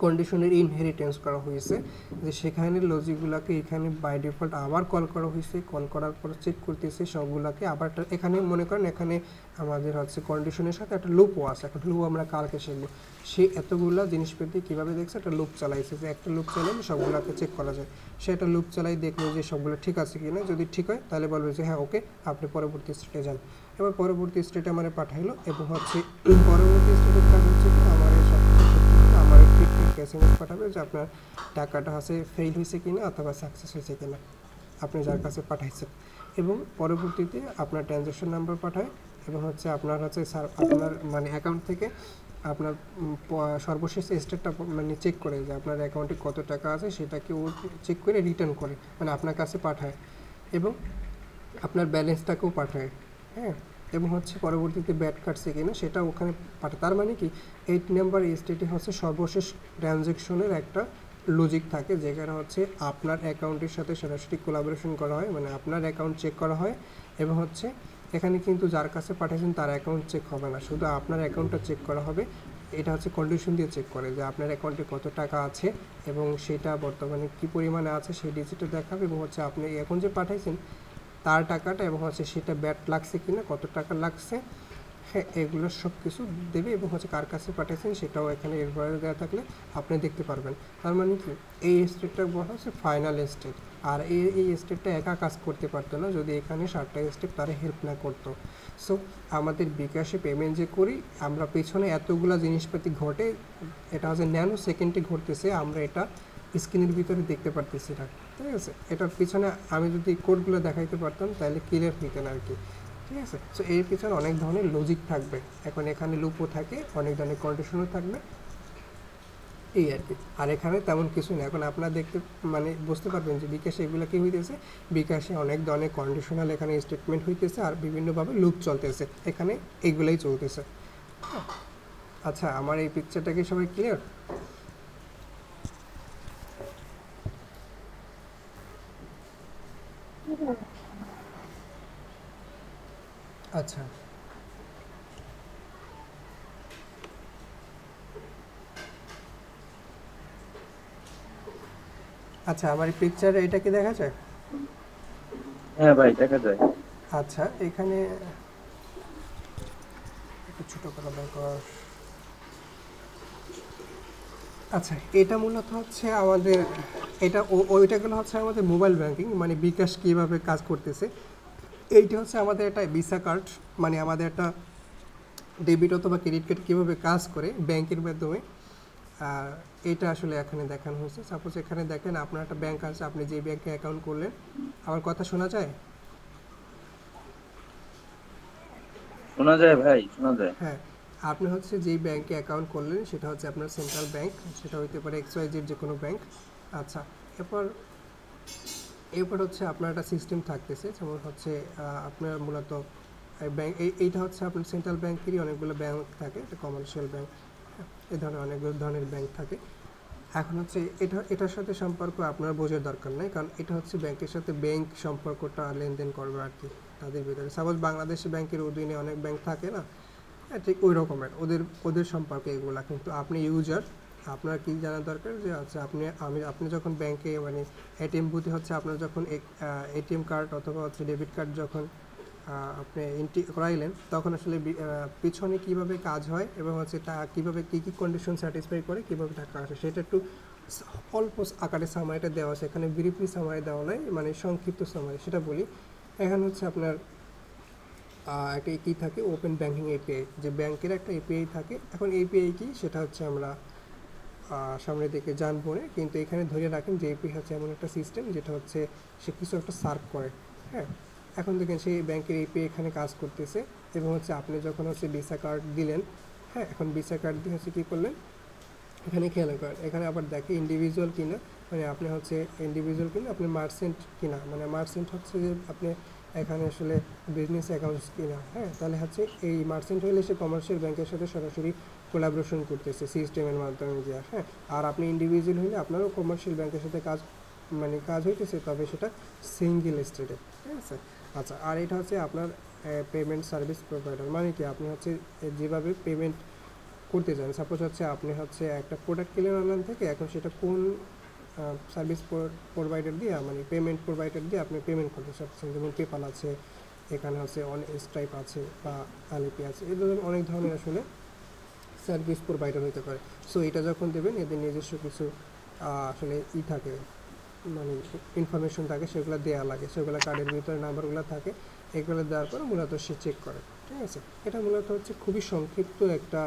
কন্ডিশনের ইনহেরিটেন্স করা হয়েছে, যে সেখানে লজিকগুলোকে এখানে বাই ডিফল্ট আবার কল করা হয়েছে, কল করার পর চেক করতেছে সবগুলোকে আবার। এখানে মনে করেন এখানে আমাদের হচ্ছে কন্ডিশনের সাথে একটা লুপও আছে, একটা লুপ আমরা কালকে শিখবো। সে এতগুলো জিনিসপাতি কীভাবে দেখছে, একটা লুপ চালাইছে, যে একটা লুপ চালালে সবগুলোকে চেক করা যায়। সে একটা লুপ চালাই দেখলো যে সবগুলো ঠিক আছে কি না, যদি ঠিক হয় তাহলে বলবে যে হ্যাঁ ওকে, আপনি পরবর্তী স্টেটে যান। এবার পরবর্তী স্টেটে আমার পাঠাইলো, এবং হচ্ছে পরবর্তী স্টেটের কাজ হচ্ছে কি আমার আমার SMS পাঠাবে যে আপনার টাকাটা হচ্ছে ফেল হয়েছে কিনা অথবা সাকসেস হয়েছে কিনা আপনি যার কাছে পাঠাইছেন, এবং পরবর্তীতে আপনার ট্রানজ্যাকশন নাম্বার পাঠায়, এবং হচ্ছে আপনার হচ্ছে আপনার মানে অ্যাকাউন্ট থেকে আপনার সর্বশেষ স্টেটটা মানে চেক করে যে আপনার অ্যাকাউন্টে কত টাকা আছে সেটাকে ও চেক করে রিটার্ন করে, মানে আপনার কাছে পাঠায়, এবং আপনার ব্যালেন্সটাকেও পাঠায়। হ্যাঁ, এবং হচ্ছে পরবর্তীতে ব্যাট কাটছে কিনা সেটা ওখানে পাঠায়। তার মানে কি 8 নাম্বার স্টেটে হচ্ছে সর্বশেষ ট্রানজ্যাকশনের একটা লজিক থাকে, যেখানে হচ্ছে আপনার অ্যাকাউন্টের সাথে সরাসরি কোলাবোরেশন করা হয়, মানে আপনার অ্যাকাউন্ট চেক করা হয়, এবং হচ্ছে এখানে কিন্তু যার কাছে পাঠিয়েছেন তার অ্যাকাউন্ট চেক হবে না, শুধু আপনার অ্যাকাউন্টটা চেক করা হবে। এটা হচ্ছে কন্ডিশন দিয়ে চেক করে যে আপনার অ্যাকাউন্টে কত টাকা আছে এবং সেটা বর্তমানে কী পরিমাণে আছে সেই ডিজিটটা দেখাবে, এবং হচ্ছে আপনি এখন যে পাঠাইছেন তার টাকাটা, এবং হচ্ছে সেটা ব্যাট লাগছে কিনা, কত টাকা লাগছে, হ্যাঁ এগুলো সব কিছু দেবে, এবং হচ্ছে কার কাছে পাঠিয়েছেন সেটাও এখানে এরপরে দেওয়া থাকলে আপনি দেখতে পারবেন। তার মানে কি এই স্টেটটা বলা হচ্ছে ফাইনাল স্টেট, আর এই স্টেটটা একা কাজ করতে পারতো না যদি এখানে 7টা স্টেপ তারা হেল্প না করতো। সো আমাদের বিকাশে পেমেন্ট যে করি আমরা পেছনে এতগুলা জিনিসপাতি ঘটে, এটা হচ্ছে ন্যানো সেকেন্ডে ঘটতেছে, আমরা এটা স্ক্রিনের ভিতরে দেখতে পারতেছি না, ঠিক আছে। এটার পিছনে আমি যদি কোডগুলো দেখাইতে পারতাম তাহলে ক্লিয়ার হইতেন আর কি, ঠিক আছে। সো এর পিছনে অনেক ধরনের লজিক থাকবে, এখন এখানে লুপও থাকে, অনেক ধরনের কন্ডিশনও থাকবে, এই আর কি। আর এখানে তেমন কিছু না, এখন আপনারা দেখতে মানে বুঝতে পারবেন যে বিকাশে এগুলো কী হইতেছে, বিকাশে অনেক ধরনের কন্ডিশনাল এখানে স্টেটমেন্ট হইতেছে, আর বিভিন্নভাবে লুপ চলতেছে, এখানে এইগুলোই চলতেছে। আচ্ছা, আমার এই পিকচারটা কি সবাই ক্লিয়ার? আচ্ছা, আচ্ছা, আমার এই পিকচারে এটা কি দেখা যায়? হ্যাঁ ভাই দেখা যায়। আচ্ছা, এখানে একটু ছোট করা দরকার। আচ্ছা, এটা মূলত হচ্ছে আমাদের, এটা ওইটা গেলো হচ্ছে আমাদের মোবাইল ব্যাংকিং, মানে বিকাশ কীভাবে কাজ করতেছে। এইটা হচ্ছে আমাদের একটা ভিসা কার্ড, মানে আমাদের একটা ডেবিট অথবা ক্রেডিট কার্ড কীভাবে কাজ করে ব্যাংকের মাধ্যমে। আর এটা আসলে এখানে দেখানো হয়েছে। সাপোজ এখানে দেখেন আপনার একটা ব্যাংক আছে, আপনি যে ব্যাংকে অ্যাকাউন্ট করলেন। আমার কথা শোনা যায়? শোনা যায় ভাই, শোনা যায়। হ্যাঁ, আপনি হচ্ছে যেই ব্যাংকে অ্যাকাউন্ট করলেন সেটা হচ্ছে আপনার সেন্ট্রাল ব্যাংক, সেটা হইতে পারে XYZ যে কোনো ব্যাংক। আচ্ছা, এরপর এরপর হচ্ছে আপনার একটা সিস্টেম থাকতেছে, যেমন হচ্ছে আপনার মূলত ব্যাংক, এইটা হচ্ছে আপনার সেন্ট্রাল ব্যাংকেরই অনেকগুলো ব্যাংক থাকে, এটা কমার্শিয়াল ব্যাংক, এই ধরনের অনেকগুলো ধরনের ব্যাংক থাকে। এখন হচ্ছে এটার সাথে সম্পর্ক আপনার বোঝার দরকার নেই, কারণ এটা হচ্ছে ব্যাংকের সাথে ব্যাংক সম্পর্কটা লেনদেন করবে আর কি তাদের ভিতরে। সাপোজ বাংলাদেশি ব্যাংকের অধীনে অনেক ব্যাংক থাকে না, হ্যাঁ ঠিক ওই রকমের ওদের ওদের সম্পর্কে এগুলা। কিন্তু আপনি ইউজার, আপনার কি জানা দরকার যে আচ্ছা আপনি যখন ব্যাংকে মানে এটিএম বুথে হচ্ছে আপনার যখন এটিএম কার্ড অথবা হচ্ছে ডেবিট কার্ড যখন আপনি এন্ট্রি করাইলেন, তখন আসলে পিছনে কিভাবে কাজ হয় এবং হচ্ছে কীভাবে কী কী কন্ডিশন স্যাটিসফাই করে কীভাবে টাকা আসে, সেটা একটু অল্প আকারে সামারিটা দেওয়া আছে এখানে, ব্রিফলি সামারি দেওয়া নাই, মানে সংক্ষিপ্ত সামারি সেটা বলি। এখানে হচ্ছে আপনার একটা কী থাকে, ওপেন ব্যাংকিং এপিআই, যে ব্যাংকের একটা এপিআই থাকে। এখন এপিআই কি সেটা হচ্ছে আমরা সামনের দিকে জানবো না, কিন্তু এখানে ধরে রাখেন যে এপিআই হচ্ছে এমন একটা সিস্টেম যেটা হচ্ছে সে কিছু একটা সার্ভ করে। হ্যাঁ, এখন দেখেন সেই ব্যাংকের এপিআই এখানে কাজ করতেছে এবং হচ্ছে আপনি যখন হচ্ছে ভিসা কার্ড দিলেন, হ্যাঁ এখন ভিসা কার্ড দিয়ে হচ্ছে কী করলেন, এখানে খেয়াল করেন, এখানে আবার দেখে ইন্ডিভিজুয়াল কিনা, মানে আপনি হচ্ছে ইন্ডিভিজুয়াল কিনা, আপনি মার্চেন্ট কিনা, মানে মার্চেন্ট হচ্ছে যে আপনি এখানে আসলে বিজনেস অ্যাকাউন্টস কিনা। হ্যাঁ, তাহলে হচ্ছে এই মার্চেন্ট হলে সে কমার্শিয়াল ব্যাংকের সাথে সরাসরি কোলাবোরেশন করতেছে সিস্টেমের মাধ্যমে দিয়ে। হ্যাঁ, আর আপনি ইন্ডিভিজুয়াল হলে আপনারও কমার্শিয়াল ব্যাংকের সাথে কাজ, মানে কাজ হইতেছে, তবে সেটা সিঙ্গেল স্টেটে। ঠিক আছে। আচ্ছা, আর এটা হচ্ছে আপনার পেমেন্ট সার্ভিস প্রোভাইডার, মানে কি আপনি হচ্ছে যেভাবে পেমেন্ট করতে চান, সাপোজ হচ্ছে আপনি হচ্ছে একটা প্রোডাক্ট কিনলেন অনলাইন থেকে, এখন সেটা কোন সার্ভিস প্রোভাইডার দিয়ে, মানে পেমেন্ট প্রোভাইডার দিয়ে আপনি পেমেন্ট করতে চাচ্ছেন, যেমন পেপাল আছে, এখানে হচ্ছে অনেক স্ট্রাইপ আছে বা আলিপি আছে, এই ধরনের অনেক ধরনের আসলে সার্ভিস প্রোভাইডার হতে পারে। সো এটা যখন দেবেন এদের নিজস্ব কিছু আসলে থাকে, মানে ইনফরমেশন থাকে, সেগুলো দেওয়া লাগে, সেগুলো কার্ডের ভিতরে নাম্বারগুলো থাকে, এগুলো দেওয়ার পরে মূলত সে চেক করে। ঠিক আছে, এটা মূলত হচ্ছে খুবই সংক্ষিপ্ত একটা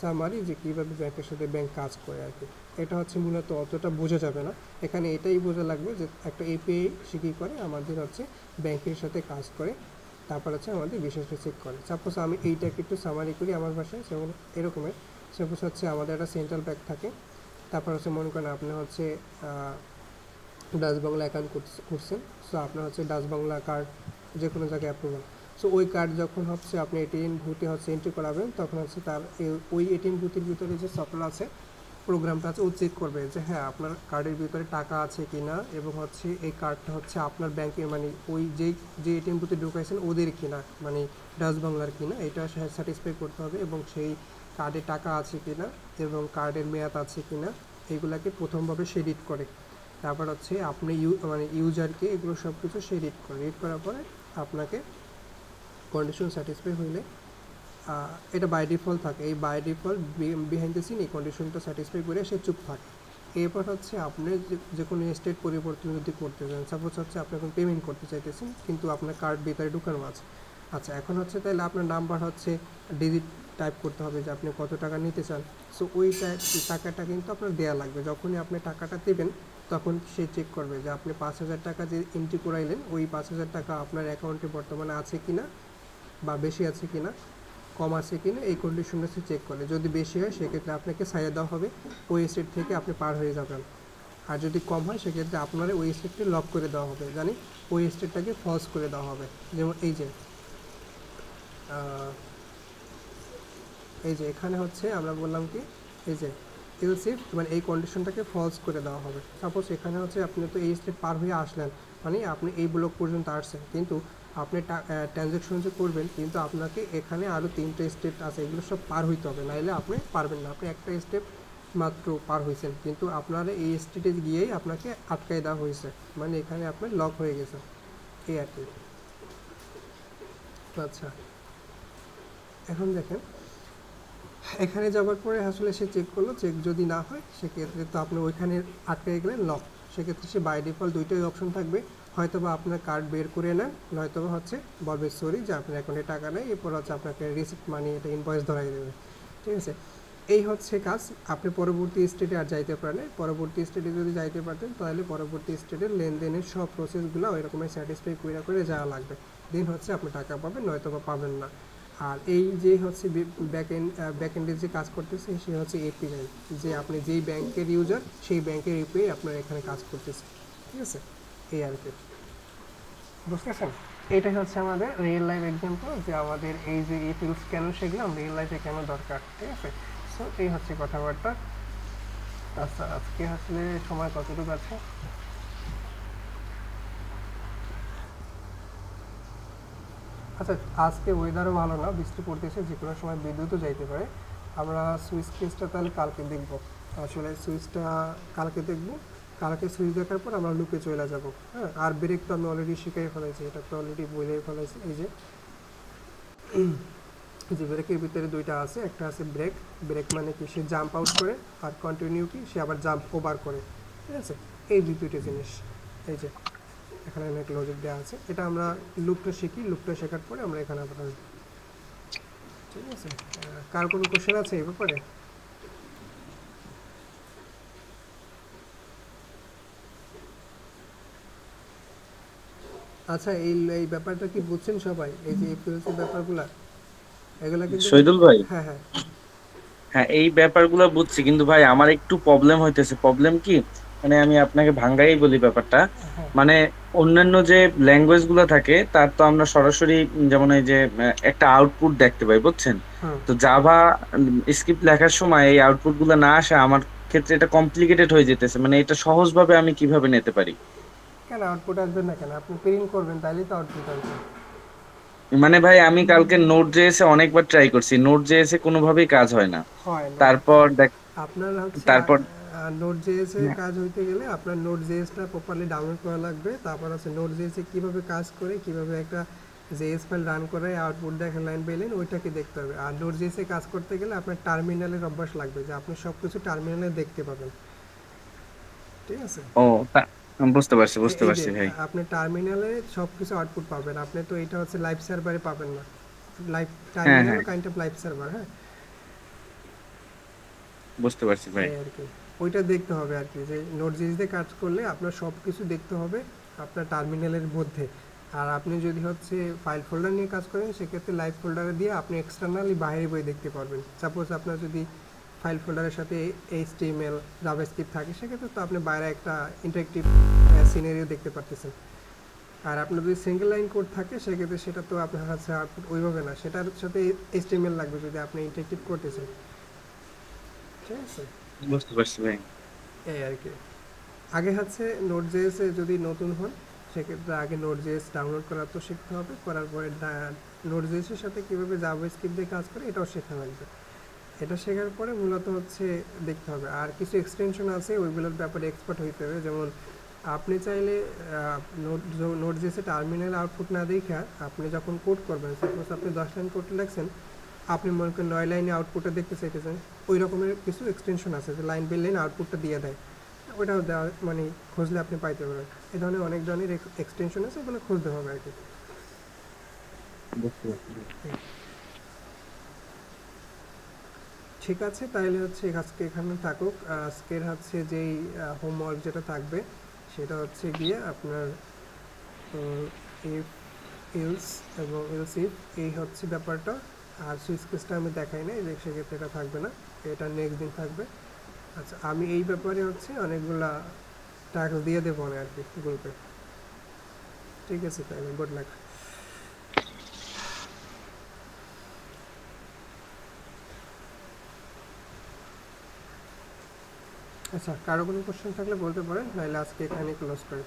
সামারি যে কীভাবে ব্যাংকের সাথে ব্যাংক কাজ করে আর কি। এটা হচ্ছে মূলত অতটা বোঝা যাবে না, এখানে এটাই বোঝা লাগবে যে একটা এপিআই সে কী করে, আমাদের হচ্ছে ব্যাংকের সাথে কাজ করে, তারপর হচ্ছে আমাদের বিষয়টা চেক করে। সাপোজ আমি এইটাকে একটু সামারি করি আমার ভাষায়, যেমন এরকমের। সাপোজ হচ্ছে আমাদের একটা সেন্ট্রাল ব্যাংক থাকে, তারপর হচ্ছে মনে করেন আপনি হচ্ছে ডাচ বাংলা অ্যাকাউন্ট করছেন, সো আপনার হচ্ছে ডাচ বাংলা কার্ড যে কোনো জায়গায় অ্যাপ্রুভাল। সো ওই কার্ড যখন হচ্ছে আপনি এটিএম বুথে হচ্ছে এন্ট্রি করাবেন, তখন হচ্ছে তার ওই এটিএম বুথের ভিতরে যে সফটওয়্যার আছে, প্রোগ্রামটা আছে, ও চেক করবে যে হ্যাঁ আপনার কার্ডের ভিতরে টাকা আছে কি না, এবং হচ্ছে এই কার্ডটা হচ্ছে আপনার ব্যাংকের, মানে ওই যে এটিএম বুথে ঢুকাইছেন ওদের কিনা, মানে ডাচ বাংলার কিনা, এটা স্যাটিসফাই করতে হবে, এবং সেই কার্ডে টাকা আছে কিনা এবং কার্ডের মেয়াদ আছে কিনা, এগুলাকে প্রথমভাবে সে রিড করে। তারপর হচ্ছে আপনি মানে ইউজারকে এগুলো সব কিছু সে রিড করে, রিড করার পরে আপনাকে কন্ডিশন স্যাটিসফাই হইলে, এটা বাই ডিফল্ট থাকে, এই by default behind the scene এই কন্ডিশনটা স্যাটিসফাই করে সে চুপ থাকে। এরপর হচ্ছে আপনি যে কোনো স্টেট পরিবর্তন যদি করতে চান, সাপোজ হচ্ছে আপনি এখন পেমেন্ট করতে চাইতেছেন কিন্তু আপনার কার্ড ভিতরে ঢুকানো আছে। আচ্ছা, এখন হচ্ছে তাহলে আপনার নাম্বার হচ্ছে ডিজিট টাইপ করতে হবে যে আপনি কত টাকা নিতে চান। সো ওই টাকাটা কিন্তু আপনার দেওয়া লাগবে, যখনই আপনি টাকাটা দেবেন তখন সে চেক করবে যে আপনি 5,000 টাকা যে এন্ট্রি করাইলেন, ওই 5,000 টাকা আপনার অ্যাকাউন্টে বর্তমানে আছে কিনা, বা বেশি আছে কিনা, কম আছে কিনা, এই কন্ডিশনটা সে চেক করে। যদি বেশি হয় সেক্ষেত্রে আপনাকে ছাইড়ে দেওয়া হবে, ওই স্টেট থেকে আপনি পার হয়ে যাবেন। আর যদি কম হয় সেক্ষেত্রে আপনার ওই স্টেটটি লক করে দেওয়া হবে, জানি ওই স্টেটটাকে ফলস করে দেওয়া হবে। যেমন এই যে এখানে হচ্ছে আমরা বললাম কি, এই যে এলসিফ, মানে এই কন্ডিশনটাকে ফলস করে দেওয়া হবে। সাপোজ এখানে হচ্ছে আপনি তো এই স্টেপ পার হয়ে আসলেন, মানে আপনি এই ব্লক পর্যন্ত আসছেন, কিন্তু আপনি ট্রানজ্যাকশন যে করবেন, কিন্তু আপনাকে এখানে আরও 3টে স্টেপ আছে, এগুলো সব পার হইতে হবে, নাহলে আপনি পারবেন না। আপনি একটা স্টেপ মাত্র পার হয়েছেন, কিন্তু আপনার এই স্টেটে গিয়েই আপনাকে আটকাই দেওয়া হয়েছে, মানে এখানে আপনার লক হয়ে গেছে। এই আর কি। আচ্ছা, এখন দেখেন এখানে যাওয়ার পরে আসলে সে চেক করলো, চেক যদি না হয় সেক্ষেত্রে তো আপনি ওইখানে আটকে গেলেন লক, সেক্ষেত্রে সে বাই ডিফল্ট দুইটাই অপশন থাকবে, হয়তোবা আপনার কার্ড বের করে নেন, নয়তোবা হচ্ছে বলবে সরি যে আপনার অ্যাকাউন্টে টাকা নেই, এরপর হচ্ছে আপনাকে রিসিপ্ট মানি এটা ইনভয়েস ধরাই দেবে। ঠিক আছে, এই হচ্ছে কাজ। আপনি পরবর্তী স্টেটে আর যাইতে পারেন, পরবর্তী স্টেটে যদি যাইতে পারতেন তাহলে পরবর্তী স্টেটের লেনদেনের সব প্রসেসগুলো ওই রকমের স্যাটিসফাই করে যাওয়া লাগবে, দেন হচ্ছে আপনি টাকা পাবেন, নয়তোবা পাবেন না। আর এই যে হচ্ছে ব্যাকএন্ডে যে কাজ করতেছে সে হচ্ছে এপিআই, যে আপনি যেই ব্যাংকের ইউজার সেই ব্যাংকের এপিআই আপনার এখানে কাজ করতেছে। ঠিক আছে, এই আর কি, বুঝতেছেন? এটাই হচ্ছে আমাদের রিয়েল লাইফ এক্সাম্পল যে আমাদের এই যে এই টুলস কেন শিখলাম, রিয়েল লাইফে কেন দরকার। ঠিক আছে, সো এই হচ্ছে কথাবার্তা। আচ্ছা, আজকে আসলে সময় কতটুকু আছে? আচ্ছা, আজকে ওয়েদারও ভালো না, বৃষ্টি পড়তেছে, যে কোনো সময় বিদ্যুৎও যাইতে পারে। আমরা সুইচ কেসটা তাহলে কালকে দেখব, আসলে সুইচটা কালকে দেখব, কালকে সুইচ দেখার পর আমরা লুপে চলে যাব। হ্যাঁ, আর ব্রেক তো আমি অলরেডি শিখাই ফেলেছি, এটা তো অলরেডি বলেই ফেলেছি। এই যে ব্রেকের ভিতরে দুইটা আছে, একটা আছে ব্রেক, ব্রেক মানে কি সে জাম্প আউট করে, আর কন্টিনিউ কি সে আবার জাম্প ওভার করে। ঠিক আছে, এই দুইটা জিনিস এই যে এখানে অনেক লজিক দেওয়া আছে, এটা আমরা লুপটা শিখি, লুপটা শেখার পরে আমরা এখানে আবার আসবো। ঠিক আছে, কার কোনো কোশ্চেন আছে এই ব্যাপারে? আচ্ছা, এই ব্যাপারটা কি বুঝছেন সবাই, এই যে এপিএলসি ব্যাপারগুলা এগুলা কিন্তু? শহীদুল ভাই, হ্যাঁ হ্যাঁ হ্যাঁ এই ব্যাপারগুলো বুঝছি, কিন্তু ভাই আমার একটু প্রবলেম হইতেছে। প্রবলেম কি, মানে আমি আপনাকে ভাঙ্গাই বলি ব্যাপারটা। হ্যাঁ মানে অন্যান্য যে ল্যাঙ্গুয়েজ গুলো থাকে তার তো আমরা সরাসরি যেমন এই যে একটা আউটপুট দেখতে পাই, বুঝছেন? হুম। তো জাভা স্ক্রিপ্ট লেখার সময় এই আউটপুট গুলো না আসে, আমার ক্ষেত্রে এটা কমপ্লিকেটেড হয়ে যেতেছে। মানে এটা সহজভাবে আমি কিভাবে নিতে পারি? কেন আউটপুট আসবে না কেন? আপনি প্রিন্ট করবেন তাইলেই তো আউটপুট আসবে। মানে ভাই আমি কালকে নোট জেএস এ অনেকবার ট্রাই করছি, নোট জেএস এ কোনোভাবেই কাজ হয় না। হয় না, তারপর দেখ, আপনার হচ্ছে তারপর নোট জেএস এর কাজ হইতে গেলে আপনার নোট জেএসটা প্রপারলি ডাউনলোড করা লাগবে, তারপর হচ্ছে নোট জেএস এ কীভাবে কাজ করে, কীভাবে একটা জেএস ফাইল রান করে আউটপুট দেখে লাইন বাই লাইন ওইটাকে দেখতে হবে। আর নোট জেএস এ কাজ করতে গেলে আপনার টার্মিনালের অভ্যাস লাগবে, যে আপনি সব কিছু টার্মিনালে দেখতে পাবেন। ঠিক আছে, ও তা- বুঝতে পারছি এই বুঝতে এই যে পারছি ভাই। আপনি টার্মিনালে সব কিছু আউটপুট পাবেন, আপনি তো এটা হচ্ছে লাইভ সার্ভারে পাবেন না, লাইভ হ্যাঁ টার্মিনাল হ্যাঁ, কাইন্ড অফ লাইভ সার্ভার। হ্যাঁ, বুঝতে পারছি ভাই। এই আর কি, ওইটা দেখতে হবে আর কি, যে নোট জিনিস দিয়ে কাজ করলে আপনার সব কিছু দেখতে হবে আপনার টার্মিনালের মধ্যে। আর আপনি যদি হচ্ছে ফাইল ফোল্ডার নিয়ে কাজ করেন সেক্ষেত্রে লাইভ ফোল্ডারে দিয়ে আপনি এক্সটার্নালি বাইরে বই দেখতে পারবেন। সাপোজ আপনার যদি ফাইল ফোল্ডারের সাথে এইচটিএমএল জাভাস্ক্রিপ্ট থাকে সেক্ষেত্রে তো আপনি বাইরে একটা ইন্টারেক্টিভ সিনারিও দেখতে পারতেছেন। আর আপনার যদি সিঙ্গেল লাইন কোড থাকে সেক্ষেত্রে সেটা তো আপনার কাছে আউটপুট ওইভাবে না, সেটার সাথে এইচটিএমএল লাগবে যদি আপনি ইন্টারেক্টিভ করতেছেন। ঠিক আছে, বুঝতে পারছি ভাই। এই আর কি। আগে হচ্ছে নোট জেএস এ যদি নতুন হন সেক্ষেত্রে আগে নোট জেএস ডাউনলোড করা তো শিখতে হবে, করার পরে নোট জেএস এর সাথে কীভাবে জাভাস্ক্রিপ্ট দিয়ে কাজ করে এটাও শেখা লাগবে। এটা শেখার পরে মূলত হচ্ছে দেখতে হবে, আর কিছু এক্সটেনশন আছে ওইগুলোর ব্যাপারে এক্সপার্ট হইতে হবে। যেমন আপনি চাইলে নোট জেএস এ টার্মিনাল আউটপুট না দেখা আপনি যখন কোড করবেন, সাপোজ আপনি 10 লাইন কোড লেখছেন, আপনি মনে করেন 9 লাইনে আউটপুটটা দেখতে চাইতেছেন, ওই রকমের কিছু এক্সটেনশন আছে যে লাইন বাই লাইন আউটপুটটা দিয়ে দেয়, ওটাও দেওয়া মানে খুঁজলে আপনি পাইতে পারবেন। এই ধরনের অনেক ধরনের এক্সটেনশন আছে, ওগুলো খুঁজতে হবে আর কি। বুঝতে পারছি ভাই। ঠিক আছে, তাহলে হচ্ছে আজকে এখানে থাকুক। আজকের হচ্ছে যেই হোমওয়ার্ক যেটা থাকবে সেটা হচ্ছে গিয়ে আপনার ইফ ইলস এবং এলস ইফ, এই হচ্ছে ব্যাপারটা। আর সুইচ কেসটা আমি দেখাই না, সেক্ষেত্রে এটা থাকবে না, এটা নেক্সট দিন থাকবে। আচ্ছা, আমি এই ব্যাপারে হচ্ছে অনেকগুলা টাস্ক দিয়ে দেবো না আর কি গ্রুপে। ঠিক আছে, তাহলে গুড লাক। আচ্ছা, কারো কোনো কোশ্চেন থাকলে বলতে পারেন, নাহলে আজকে এখানে ক্লোজ করি।